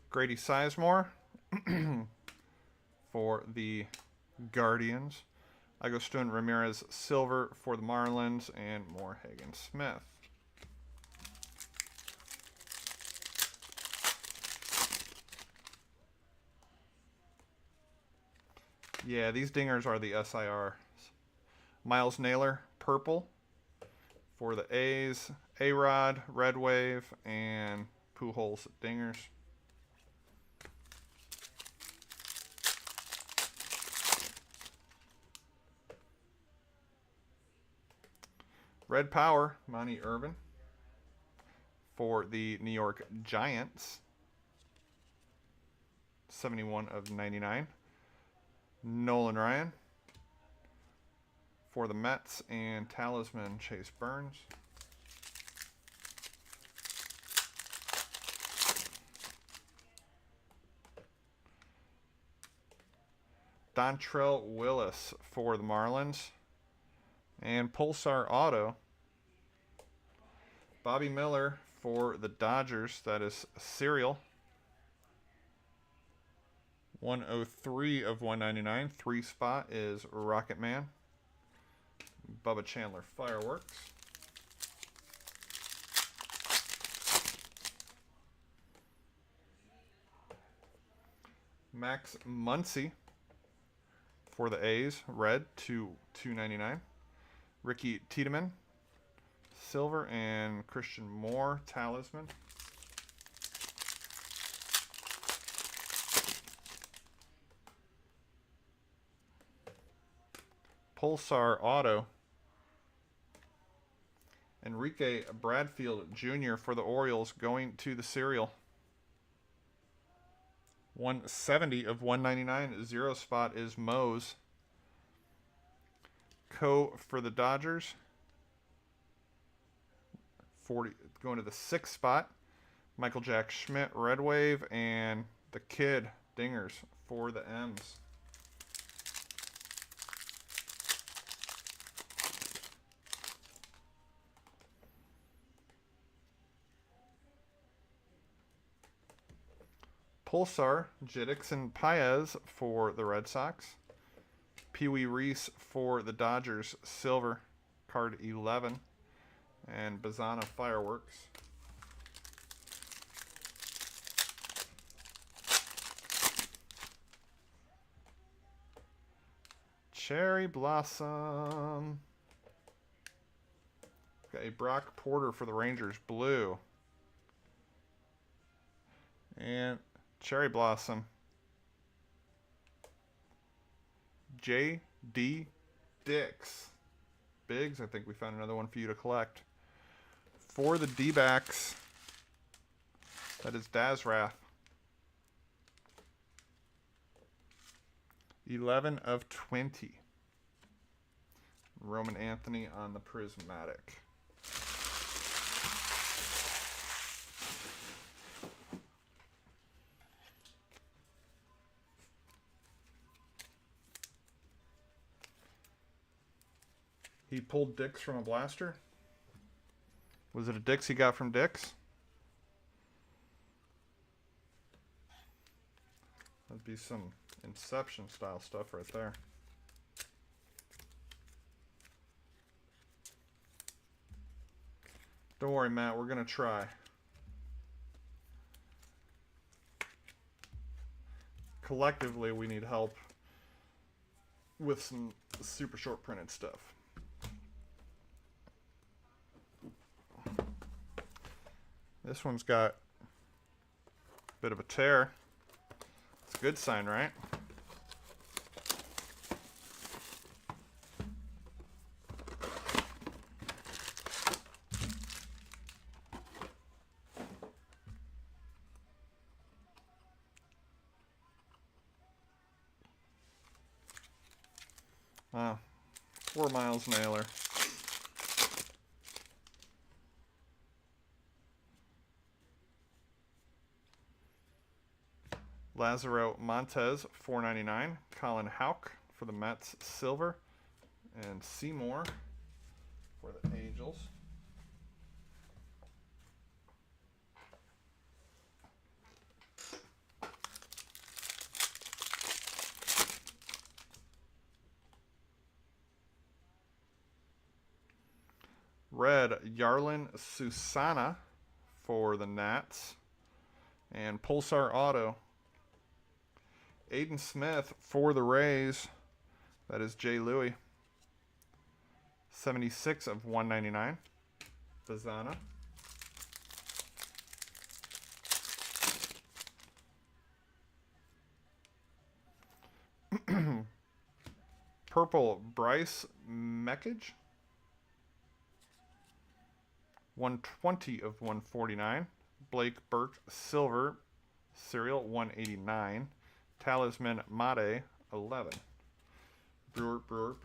Grady Sizemore for the Guardians. Agustin Ramirez silver for the Marlins, and more Hagen Smith. Yeah, these dingers are the SIRs. Miles Naylor purple for the A's. A-Rod, Red Wave, and Pujols dingers. Red Power, Monty Irvin for the New York Giants. 71 of 99. Nolan Ryan for the Mets, and Talisman Chase Burns. Dontrell Willis for the Marlins, and Pulsar Auto. Bobby Miller for the Dodgers. That is serial. 103 of 199. 3 spot is Rocket Man. Bubba Chandler Fireworks. Max Muncy for the A's. Red to 299. Ricky Tiedemann silver, and Christian Moore Talisman. Pulsar Auto. Enrique Bradfield Jr. for the Orioles, going to the serial. 170 of 199. 0 spot is Mose. Co for the Dodgers. 40 going to the 6th spot. Michael Jack Schmidt Red Wave, and the Kid dingers for the M's. Pulsar, Jiddix and Paez for the Red Sox. Pee Wee Reese for the Dodgers, silver, card 11. And Bazana Fireworks. Cherry Blossom. Got a Brock Porter for the Rangers, blue. And Cherry Blossom. J.D. Dix. Biggs, I think we found another one for you to collect. For the D-backs, that is Dazrath. 11 of 20. Roman Anthony on the Prismatic. He pulled Dix from a blaster. Was it a Dix he got from Dix? That'd be some Inception style stuff right there. Don't worry, Matt, we're going to try. Collectively, we need help with some super short printed stuff. This one's got a bit of a tear. It's a good sign, right? for Miles Naylor. Lazaro Montez, $4.99. Colin Houck for the Mets, silver. And Seymour for the Angels. Red, Yarlin Susana for the Nats. And Pulsar Auto, Aiden Smith for the Rays. That is Jay Louie. 76 of 199. Bazana. Purple, Bryce Meckage. 120 of 149. Blake Burke, silver. Serial, 189. Talisman Mate, 11. Brewer.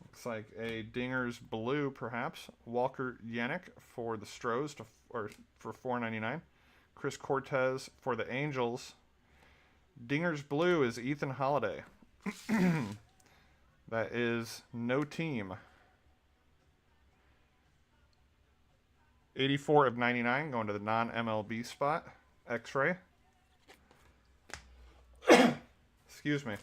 Looks like a Dinger's Blue, perhaps. Walker Yannick for the Stros, for $4.99. Chris Cortez for the Angels. Dinger's Blue is Ethan Holiday. That is no team. 84 of 99 going to the non-MLB spot. X-ray. Excuse me.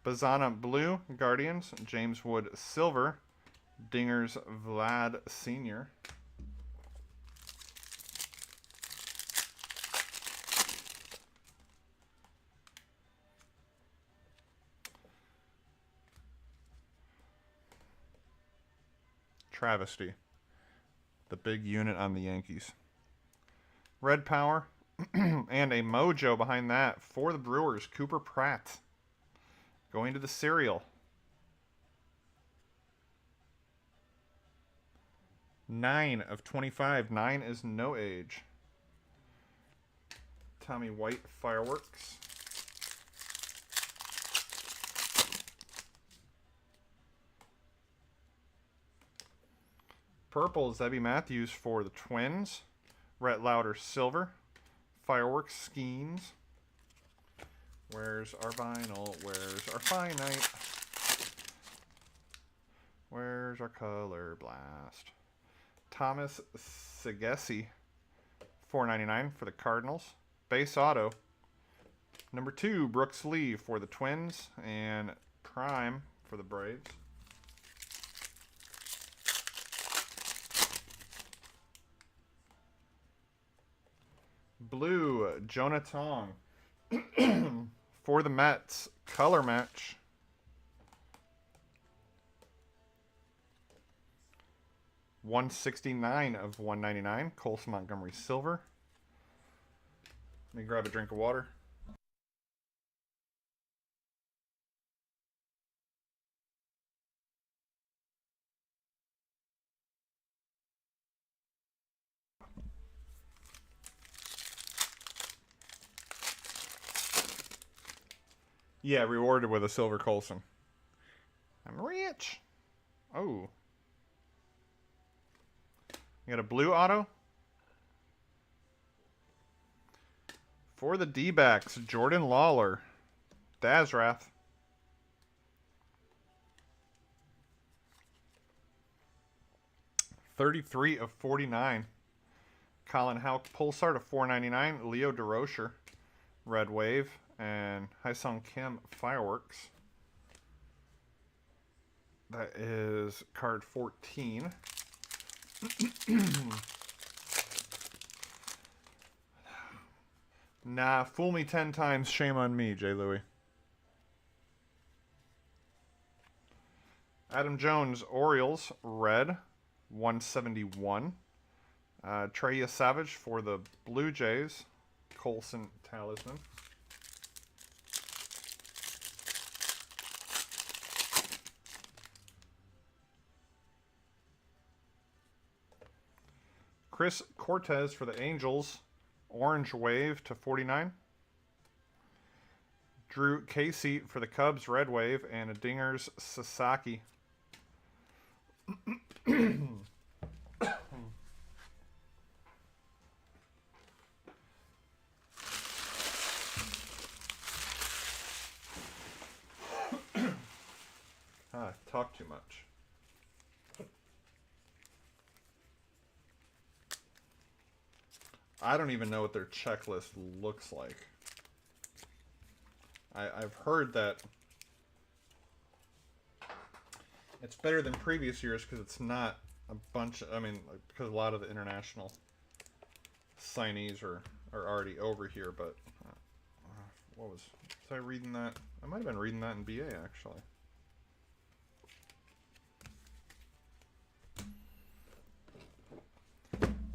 Bazana Blue, Guardians. James Wood, silver. Dingers Vlad Sr. Travesty. The big unit on the Yankees. Red Power. And a mojo behind that for the Brewers. Cooper Pratt. Going to the cereal. 9 of 25. 9 is no age. Tommy White Fireworks. Purple, Zebby Matthews for the Twins. Rhett Lauder, silver. Fireworks, Skeens. Where's our vinyl? Where's our finite? Where's our color blast? Thomas Segesi, $4.99 for the Cardinals. Base auto. Number 2, Brooks Lee for the Twins. And Prime for the Braves. Blue, Jonah Tong. For the Mets, color match. $169 of $199. Colson Montgomery, silver. Let me grab a drink of water. Yeah, rewarded with a silver Colson. I'm rich. Oh. You got a blue auto? For the D-backs, Jordan Lawler. Dazrath. $33 of 49. Colin Houck Pulsar to $4.99. Leo DeRocher. Red Wave. And Hyesung Kim Fireworks. That is card 14. Nah, fool me 10 times, shame on me, Jay Louie. Adam Jones, Orioles, red, 171. Treya Savage for the Blue Jays, Colson Talisman.
Chris Cortez for the Angels. Orange Wave to 49. Drew Casey for the Cubs. Red Wave. And a Dingers Sasaki. Talk too much. I don't even know what their checklist looks like. I've heard that it's better than previous years because it's not a bunch. I mean, because a lot of the international signees are already over here. But what was I reading that? I might have been reading that in BA actually.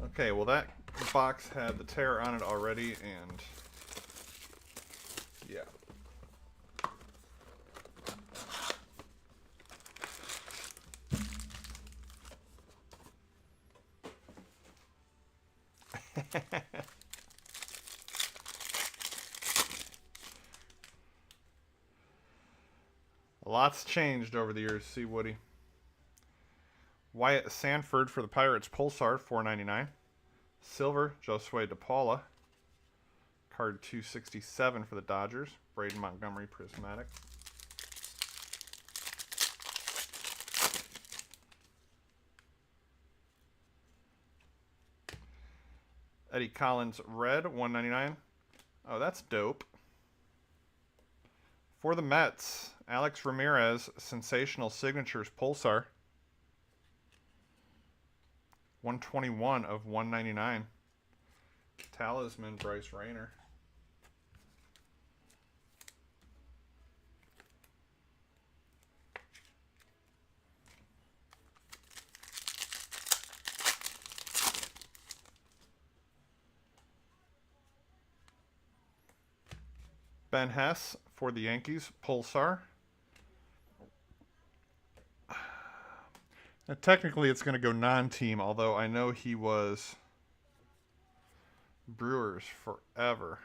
Okay, well that box had the tear on it already, and yeah. A lot's changed over the years, see Woody. Wyatt Sanford for the Pirates, Pulsar, $4.99. Silver, Josue DePaula. Card 267 for the Dodgers, Braden Montgomery Prismatic. Eddie Collins, red, $1.99. Oh, that's dope. For the Mets, Alex Ramirez, Sensational Signatures, Pulsar. 121 of 199. Talisman, Bryce Rayner. Ben Hess for the Yankees, Pulsar. Now, technically, it's going to go non-team, although I know he was Brewers forever.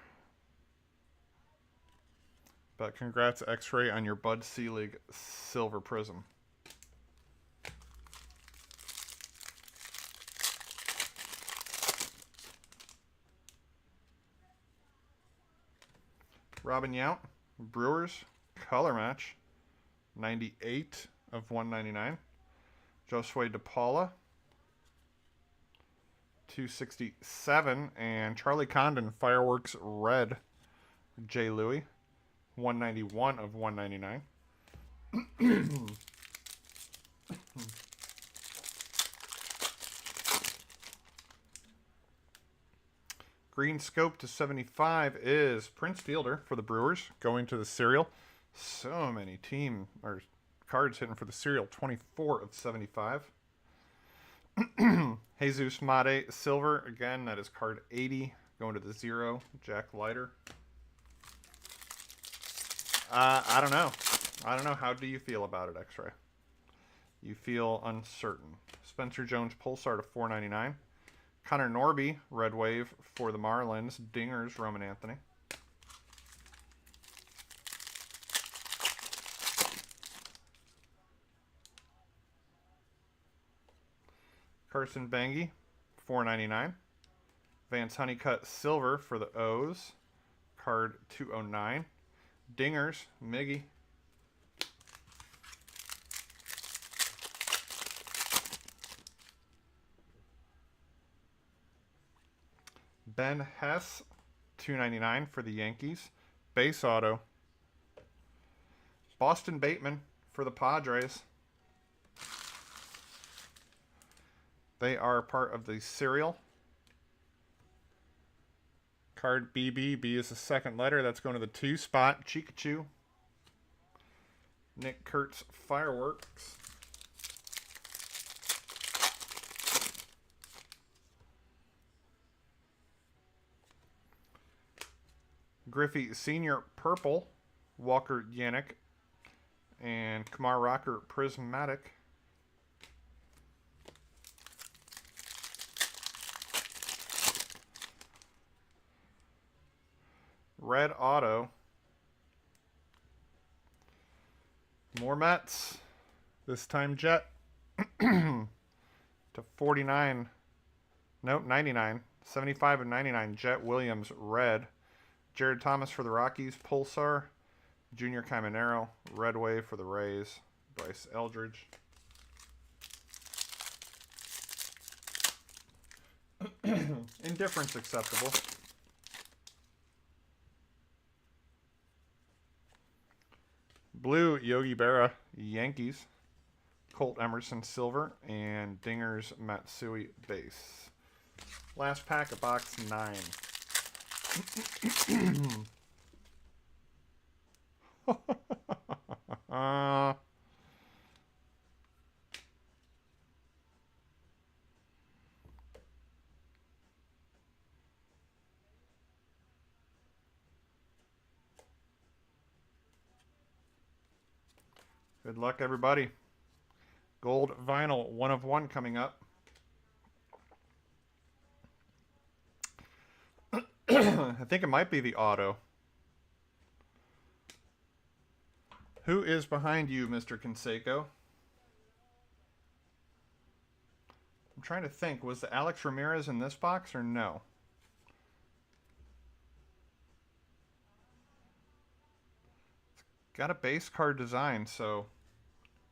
But congrats, X-Ray, on your Bud Selig Silver Prizm. Robin Yount, Brewers, color match, 98 of 199. Josue DePaula, 267. And Charlie Condon, Fireworks Red, J. Louis, 191 of 199. Green scope to 75 is Prince Fielder for the Brewers, going to the serial. So many team or cards hitting for the serial, 24 of 75. Jesus Mate Silver, again, that is card 80, going to the 0. Jack Leiter. I don't know. I don't know. How do you feel about it, X-Ray? You feel uncertain. Spencer Jones Pulsar to 499. Connor Norby, Red Wave for the Marlins. Dingers, Roman Anthony. Carson Bangy, $4.99. Vance Honeycutt Silver for the O's. Card 209. Dingers, Miggy. Ben Hess, $2.99 for the Yankees. Base auto. Boston Bateman for the Padres. They are part of the serial. Card BB. B is the second letter. That's going to the 2 spot. Chikachu. Nick Kurtz Fireworks. Griffey Sr. Purple. Walker Yannick. And Kumar Rocker Prismatic. red auto. More Mets. This time Jet. To 49. Nope, 99. 75 and 99. Jet Williams, red. Jared Thomas for the Rockies. Pulsar. Junior Caminero. Red Wave for the Rays. Bryce Eldridge. Indifference acceptable. Blue, Yogi Berra, Yankees. Colt Emerson, silver. And Dingers, Matsui, base. Last pack of box 9. Good luck, everybody. Gold vinyl, 1 of 1 coming up. I think it might be the auto. Who is behind you, Mr. Canseco? I'm trying to think. Was the Alex Ramirez in this box or no? It's got a base card design, so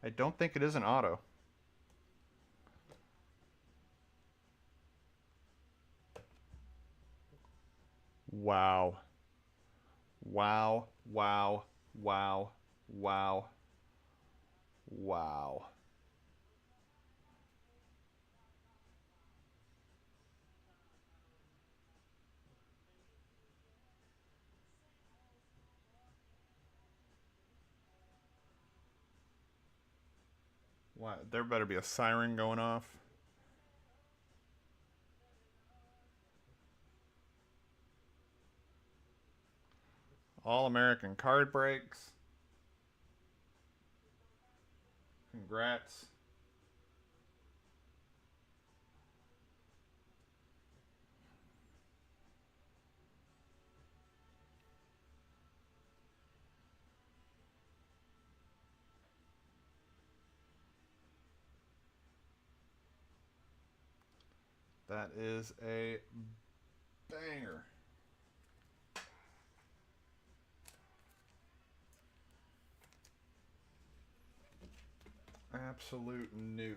I don't think it is an auto. Wow. Wow, wow, wow, wow, wow. Wow, there better be a siren going off. All-American card breaks. Congrats. That is a banger. Absolute nuke.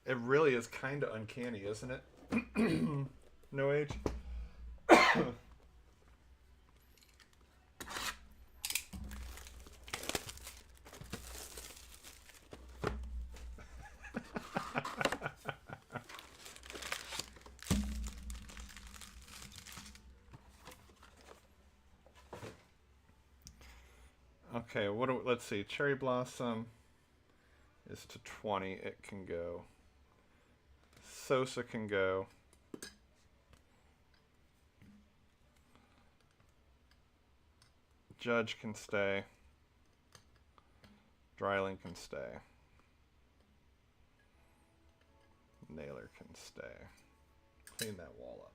It really is kind of uncanny, isn't it? No age. Okay, let's see. Cherry Blossom is to 20. It can go. Sosa can go. Judge can stay. Dreiling can stay. Naylor can stay. Clean that wall up.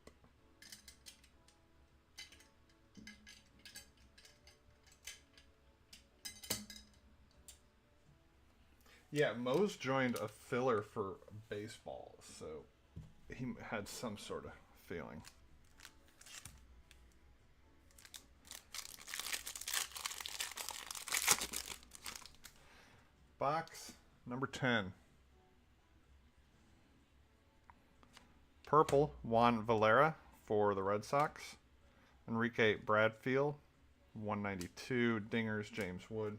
Yeah, Moe's joined a filler for baseball, so he had some sort of feeling. Box number 10. Purple, Juan Valera for the Red Sox. Enrique Bradfield, 192. Dingers, James Wood.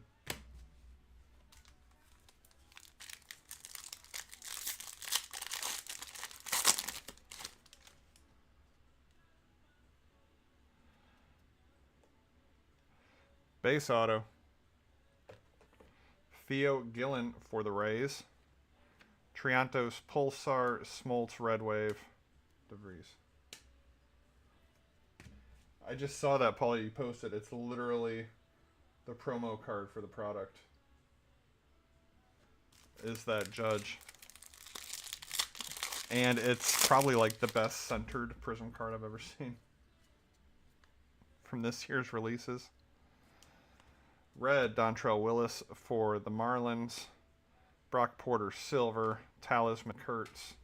Base auto. Theo Gillen for the Rays. Triantos, Pulsar, Smoltz, Red Wave, DeVries. I just saw that, Paul, you posted. It's literally the promo card for the product. Is that Judge. And it's probably like the best centered Prizm card I've ever seen from this year's releases. Red, Dontrell Willis for the Marlins. Brock Porter, Silver. Talisman, Kurtz.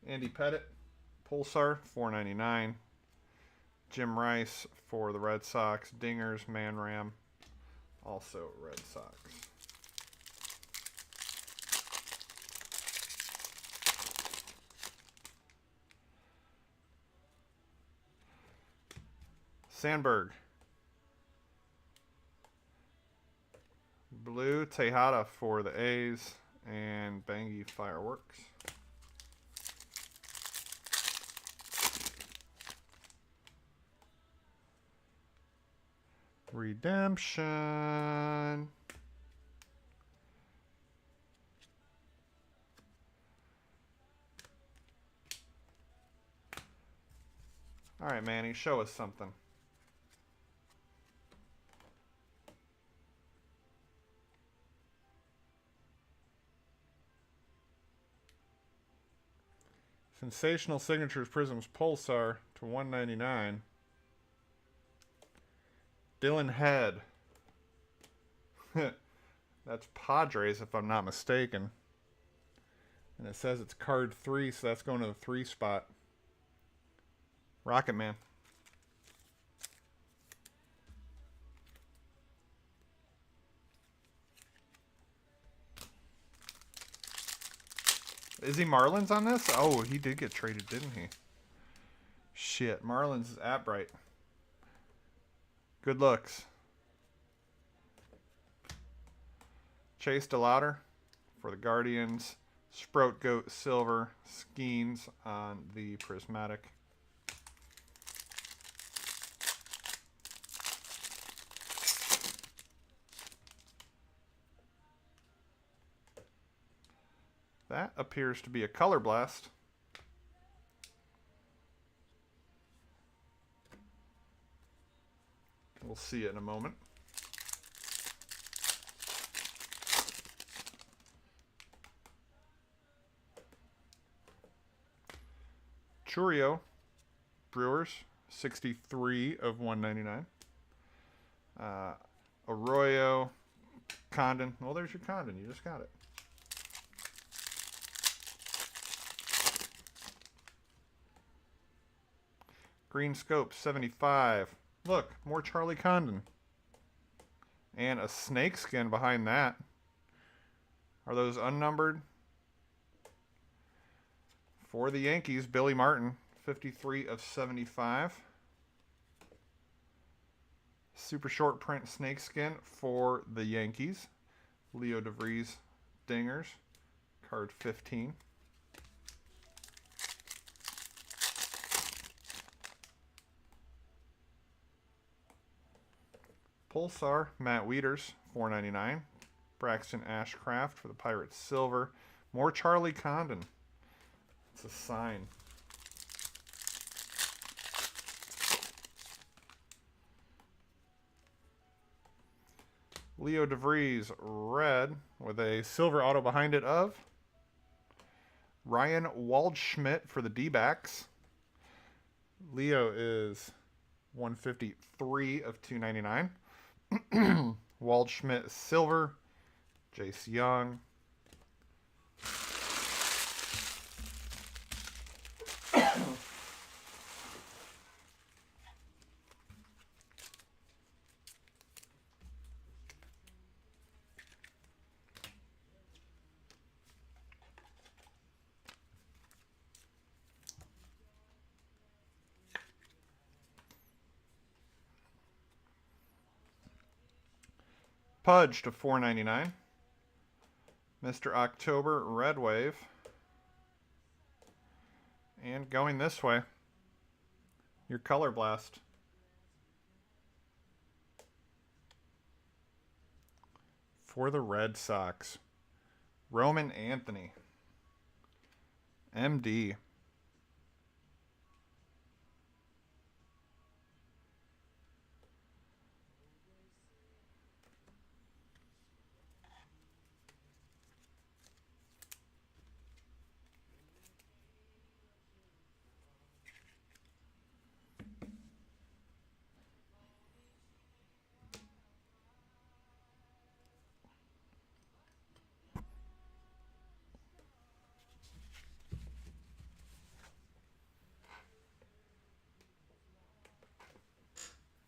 Andy Pettit, Pulsar, $4.99. Jim Rice for the Red Sox. Dingers, Manram, also Red Sox. Sandberg. Blue, Tejada for the A's. And Bangy Fireworks. Redemption. All right, Manny, show us something. Sensational Signatures Prisms Pulsar to 199. Dylan Head. That's Padres, if I'm not mistaken. And it says it's card 3, so that's going to the 3 spot. Rocket Man. Is he Marlins on this? Oh, he did get traded, didn't he? Shit, Marlins is at Bright. Good looks. Chase DeLauder for the Guardians. Sprout Goat Silver. Skeens on the Prismatic. That appears to be a Color Blast. We'll see it in a moment. Churio, Brewers, 63 of 199. Arroyo, Condon. Well, there's your Condon. You just got it. Green Scope, 75. Look, more Charlie Condon. And a snake skin behind that. Are those unnumbered? For the Yankees, Billy Martin, 53 of 75. Super short print snake skin for the Yankees. Leo DeVries, Dingers, card 15. Pulsar, Matt Wieters, $4.99. Braxton Ashcraft for the Pirates Silver. More Charlie Condon. It's a sign. Leo DeVries, red, with a silver auto behind it of Ryan Waldschmidt for the D-backs. Leo is 153 of 299. Waldschmidt, silver. Jace Young. Pudge to 499. Mr. October, red wave. And going this way, your Color Blast. For the Red Sox, Roman Anthony, MD.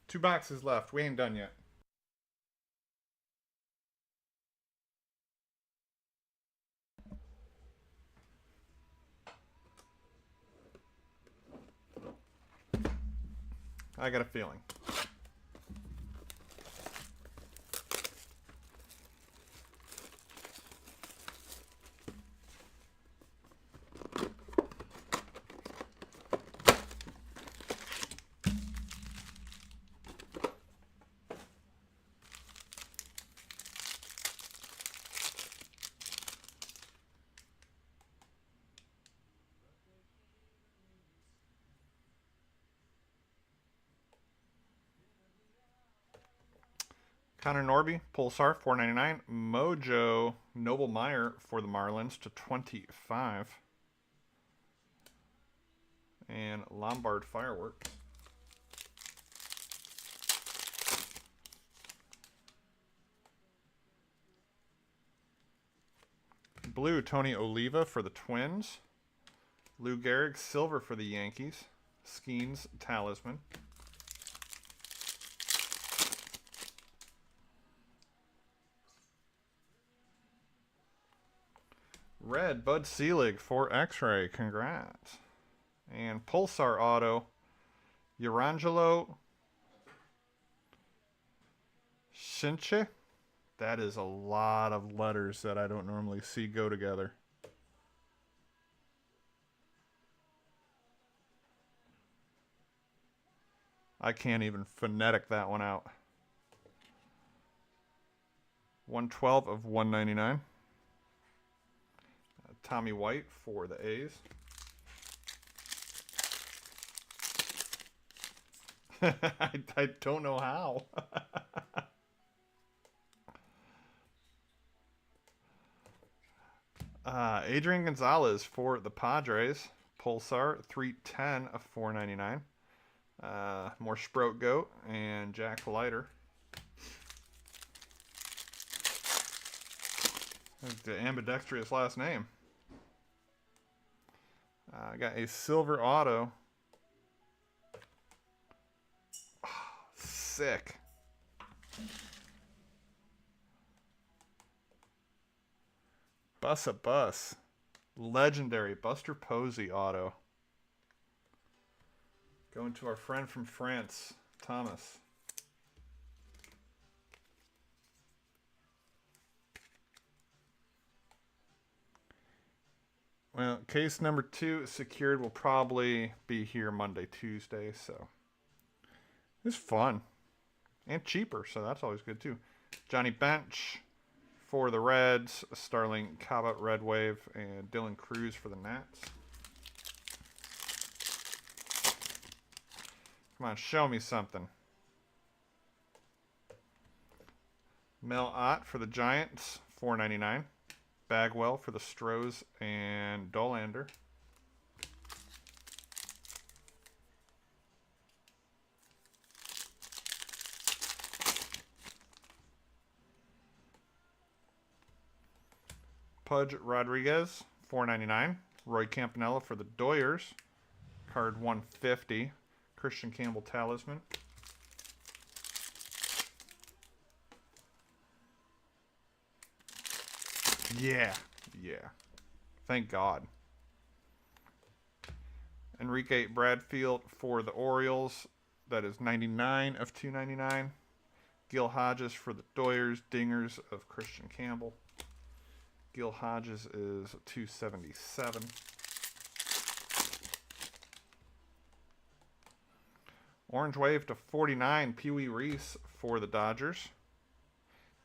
Two boxes left. We ain't done yet. I got a feeling. Connor Norby, Pulsar, 499. Mojo, Noble Meyer for the Marlins to 25. And Lombard Fireworks. Blue, Tony Oliva for the Twins. Lou Gehrig, silver for the Yankees. Skeens, Talisman. Red, Bud Selig for X-Ray. Congrats. And Pulsar Auto, Urangelo Shinche. That is a lot of letters that I don't normally see go together. I can't even phonetic that one out. 112 of 199. Tommy White for the A's. I don't know how. Adrian Gonzalez for the Padres. Pulsar, 310 of 499. More Sprout Goat and Jack Leiter. That's the ambidextrous last name. I got a silver auto. Oh, sick. Bus a Bus. Legendary Buster Posey auto. Going to our friend from France, Thomas. Well, case number 2 secured will probably be here Monday, Tuesday, so it's fun and cheaper, so that's always good too. Johnny Bench for the Reds, Starling Cabot Red Wave, and Dylan Cruz for the Nats. Come on, show me something. Mel Ott for the Giants, $4.99. Bagwell for the Stros and Dolander. Pudge Rodriguez, $4.99. Roy Campanella for the Doyers, card 150. Christian Campbell Talisman. Yeah. Thank God. Enrique Bradfield for the Orioles. That is 99 of 299. Gil Hodges for the Doyers. Dingers of Christian Campbell. Gil Hodges is 277. Orange Wave to 49. Pee Wee Reese for the Dodgers.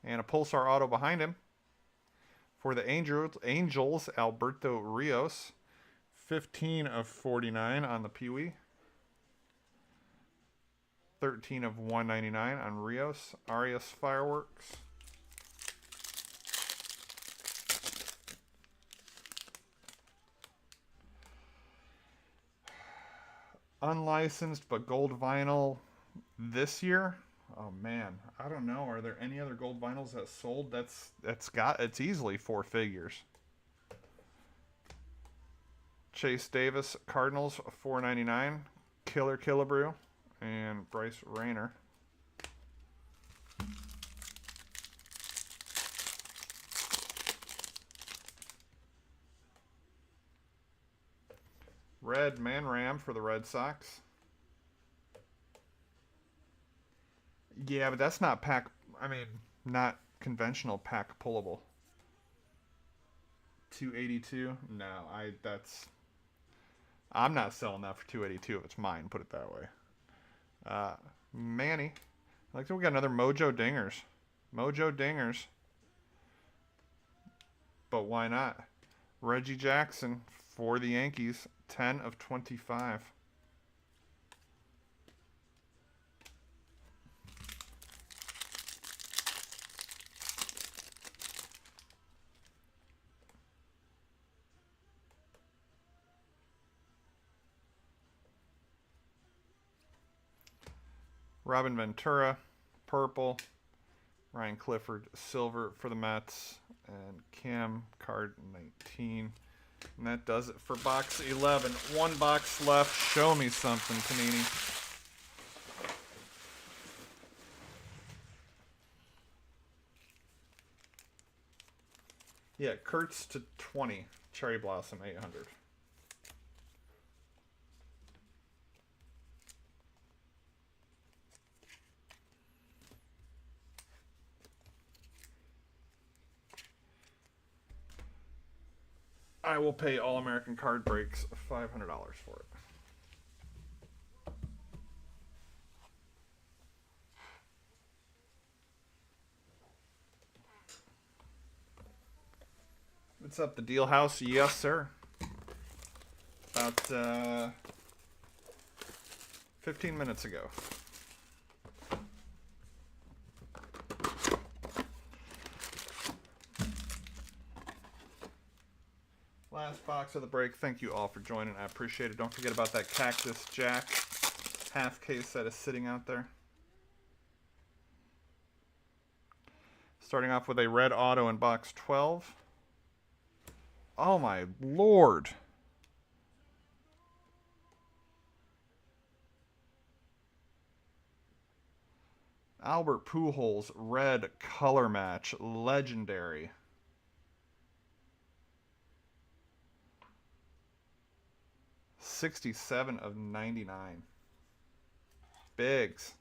And a Pulsar auto behind him. For the Angels, Alberto Rios. 15 of 49 on the Pee Wee. 13 of 199 on Rios. Arias Fireworks. Unlicensed but gold vinyl this year. Oh man, I don't know. Are there any other gold vinyls that sold? It's easily 4 figures. Chase Davis, Cardinals, $4.99. Killer Killebrew and Bryce Rayner. Red Man Ram for the Red Sox. Yeah, but that's not pack. I mean, not conventional pack pullable. 282. No, I'm not selling that for 282 if it's mine. Put it that way. Manny. Like we got another Mojo Dingers. Mojo Dingers. But why not? Reggie Jackson for the Yankees. 10 of 25. Robin Ventura, purple. Ryan Clifford, silver for the Mets. And Cam, card 19. And that does it for box 11. 1 box left. Show me something, Panini. Yeah, Kurtz to 20. Cherry Blossom 800. I will pay All American Card Breaks $500 for it. What's up, the Deal House? Yes, sir. About 15 minutes ago. Last box of the break. Thank you all for joining. I appreciate it. Don't forget about that Cactus Jack half case that is sitting out there. Starting off with a red auto in box 12. Oh my lord. Albert Pujols, red color match, legendary. $67 of 99. Bigs.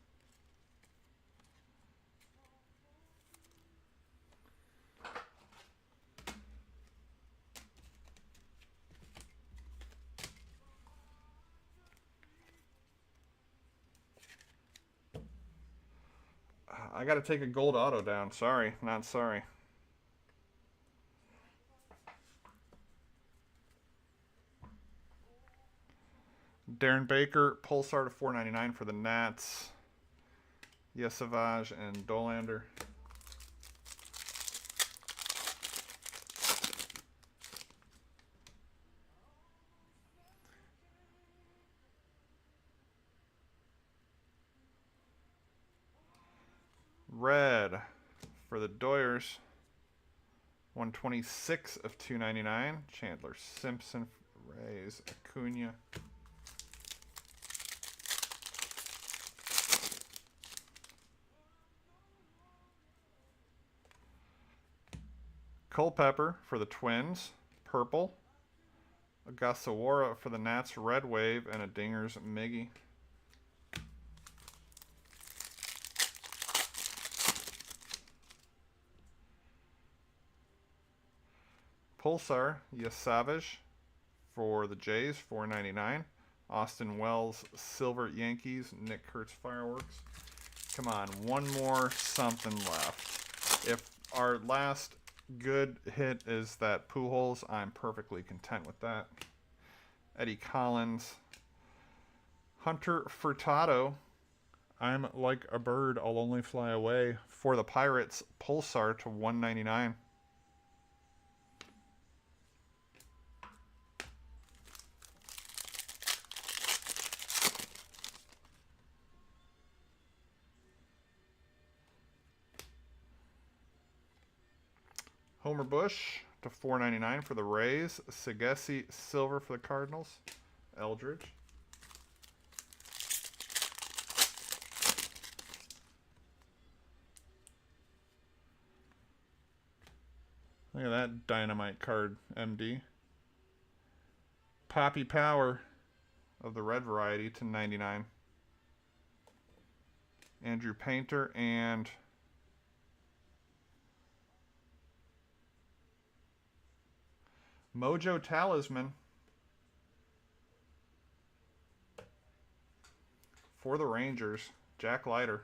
I got to take a gold auto down. Sorry, not sorry. Darren Baker, Pulsar to $4.99 for the Nats. Yesavage and Dolander. red for the Doyers. 126 of 299. Chandler Simpson, Rays, Acuna. Culpepper for the Twins, purple. Agasawara for the Nats, red wave, and a Dingers Miggy. Pulsar, Yasavage for the Jays, $4.99. Austin Wells, silver Yankees, Nick Kurtz fireworks. Come on, one more something left. If our last good hit is that Pujols, I'm perfectly content with that. Eddie Collins. Hunter Furtado. I'm like a bird, I'll only fly away. For the Pirates, Pulsar to $1.99. Homer Bush to $4.99 for the Rays. Sagesi silver for the Cardinals. Eldridge. Look at that dynamite card, MD. Poppy Power of the red variety to $99. Andrew Painter and Mojo Talisman for the Rangers, Jack Leiter.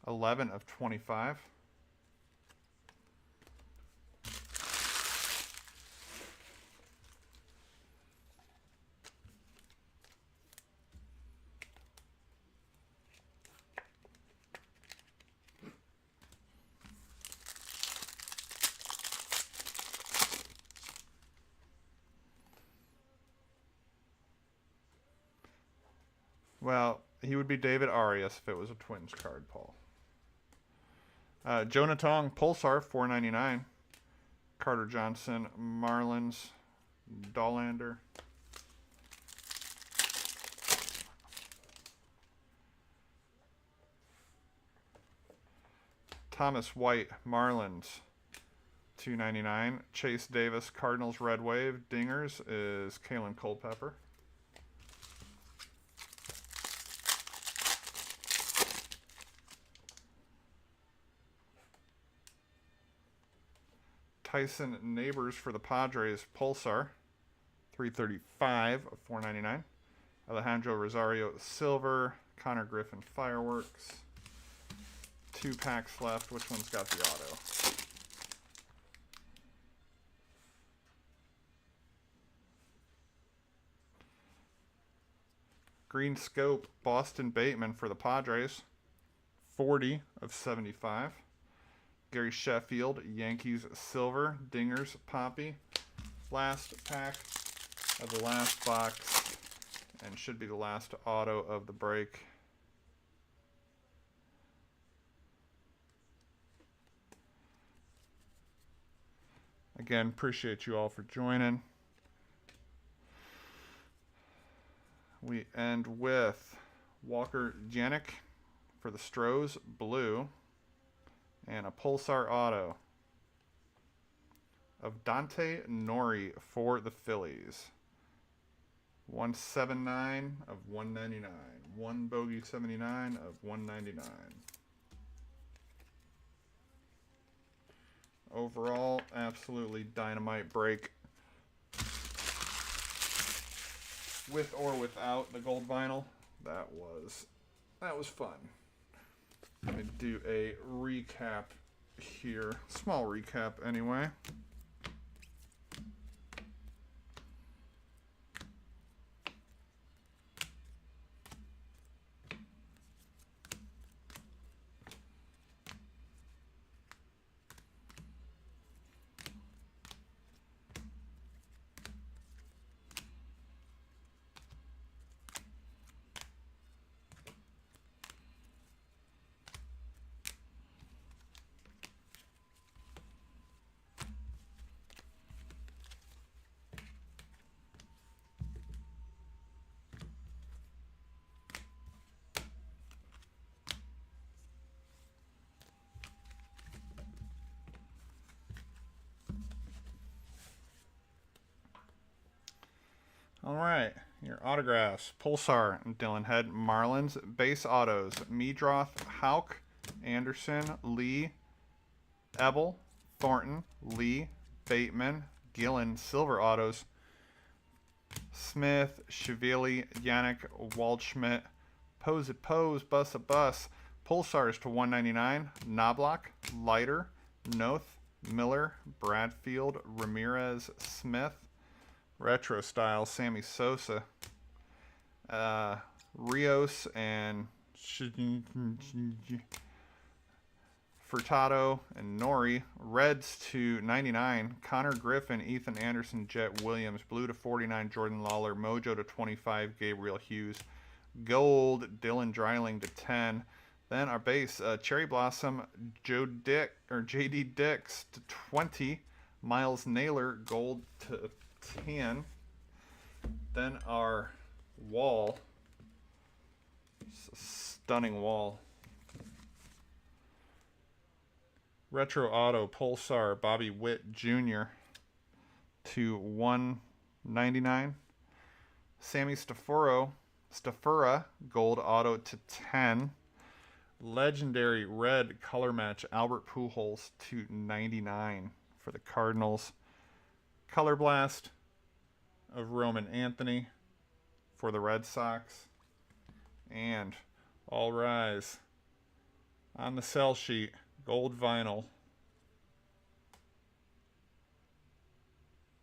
11 of 25. Well, he would be David Arias if it was a Twins card, Paul. Jonah Tong, Pulsar, $4.99. Carter Johnson, Marlins, Dollander. Thomas White, Marlins, $2.99. Chase Davis, Cardinals, red wave. Dingers is Kalen Culpepper. Tyson Neighbors for the Padres, Pulsar, $3.35 of $4.99. Alejandro Rosario, silver. Connor Griffin, fireworks. 2 packs left. Which one's got the auto? Green Scope, Boston Bateman for the Padres, 40 of 75. Gary Sheffield, Yankees silver. Dingers, Poppy. Last pack of the last box, and should be the last auto of the break. Again, appreciate you all for joining. We end with Walker Janik for the Stros, blue. And a Pulsar auto of Dante Nori for the Phillies. 179 of 199. 1 bogey 79 of 199. Overall, absolutely dynamite break. With or without the gold vinyl. That was fun. Let me do a recap here. Small recap anyway. All right, your autographs: Pulsar, Dylan Head, Marlins. Base autos: Meadroth, Hauk, Anderson, Lee, Ebel, Thornton, Lee, Bateman, Gillen. Silver autos: Smith, Shiveli, Yannick, Waldschmidt, Pose It Pose, Bus a Bus. Pulsars to 199: Knobloch, Leiter, Noth, Miller, Bradfield, Ramirez, Smith. Retro style: Sammy Sosa, Rios, and Furtado and Nori. Reds to 99: Connor Griffin, Ethan Anderson, Jet Williams. Blue to 49: Jordan Lawler. Mojo to 25: Gabriel Hughes. Gold: Dylan Dreiling to 10. Then our base: Cherry Blossom, JD Dix to 20. Miles Naylor, gold to 10. Then our wall, stunning wall. Retro auto: Pulsar, Bobby Witt Jr. to 199. Sammy Stafura, gold auto to 10. Legendary red color match: Albert Pujols to 99 for the Cardinals. Color blast of Roman Anthony for the Red Sox. And all rise. On the sell sheet, gold vinyl.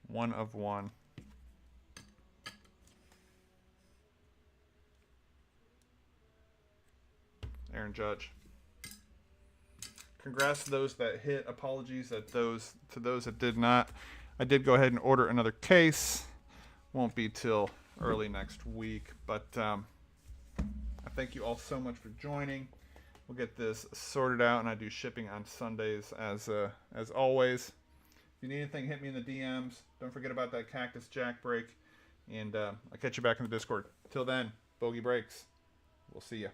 1 of 1. Aaron Judge. Congrats to those that hit. Apologies to those that did not. I did go ahead and order another case. Won't be till early next week, but I thank you all so much for joining. We'll get this sorted out, and I do shipping on Sundays as always. If you need anything, hit me in the DMs. Don't forget about that Cactus Jack break, and I'll catch you back in the Discord. Till then, bogey breaks. We'll see ya.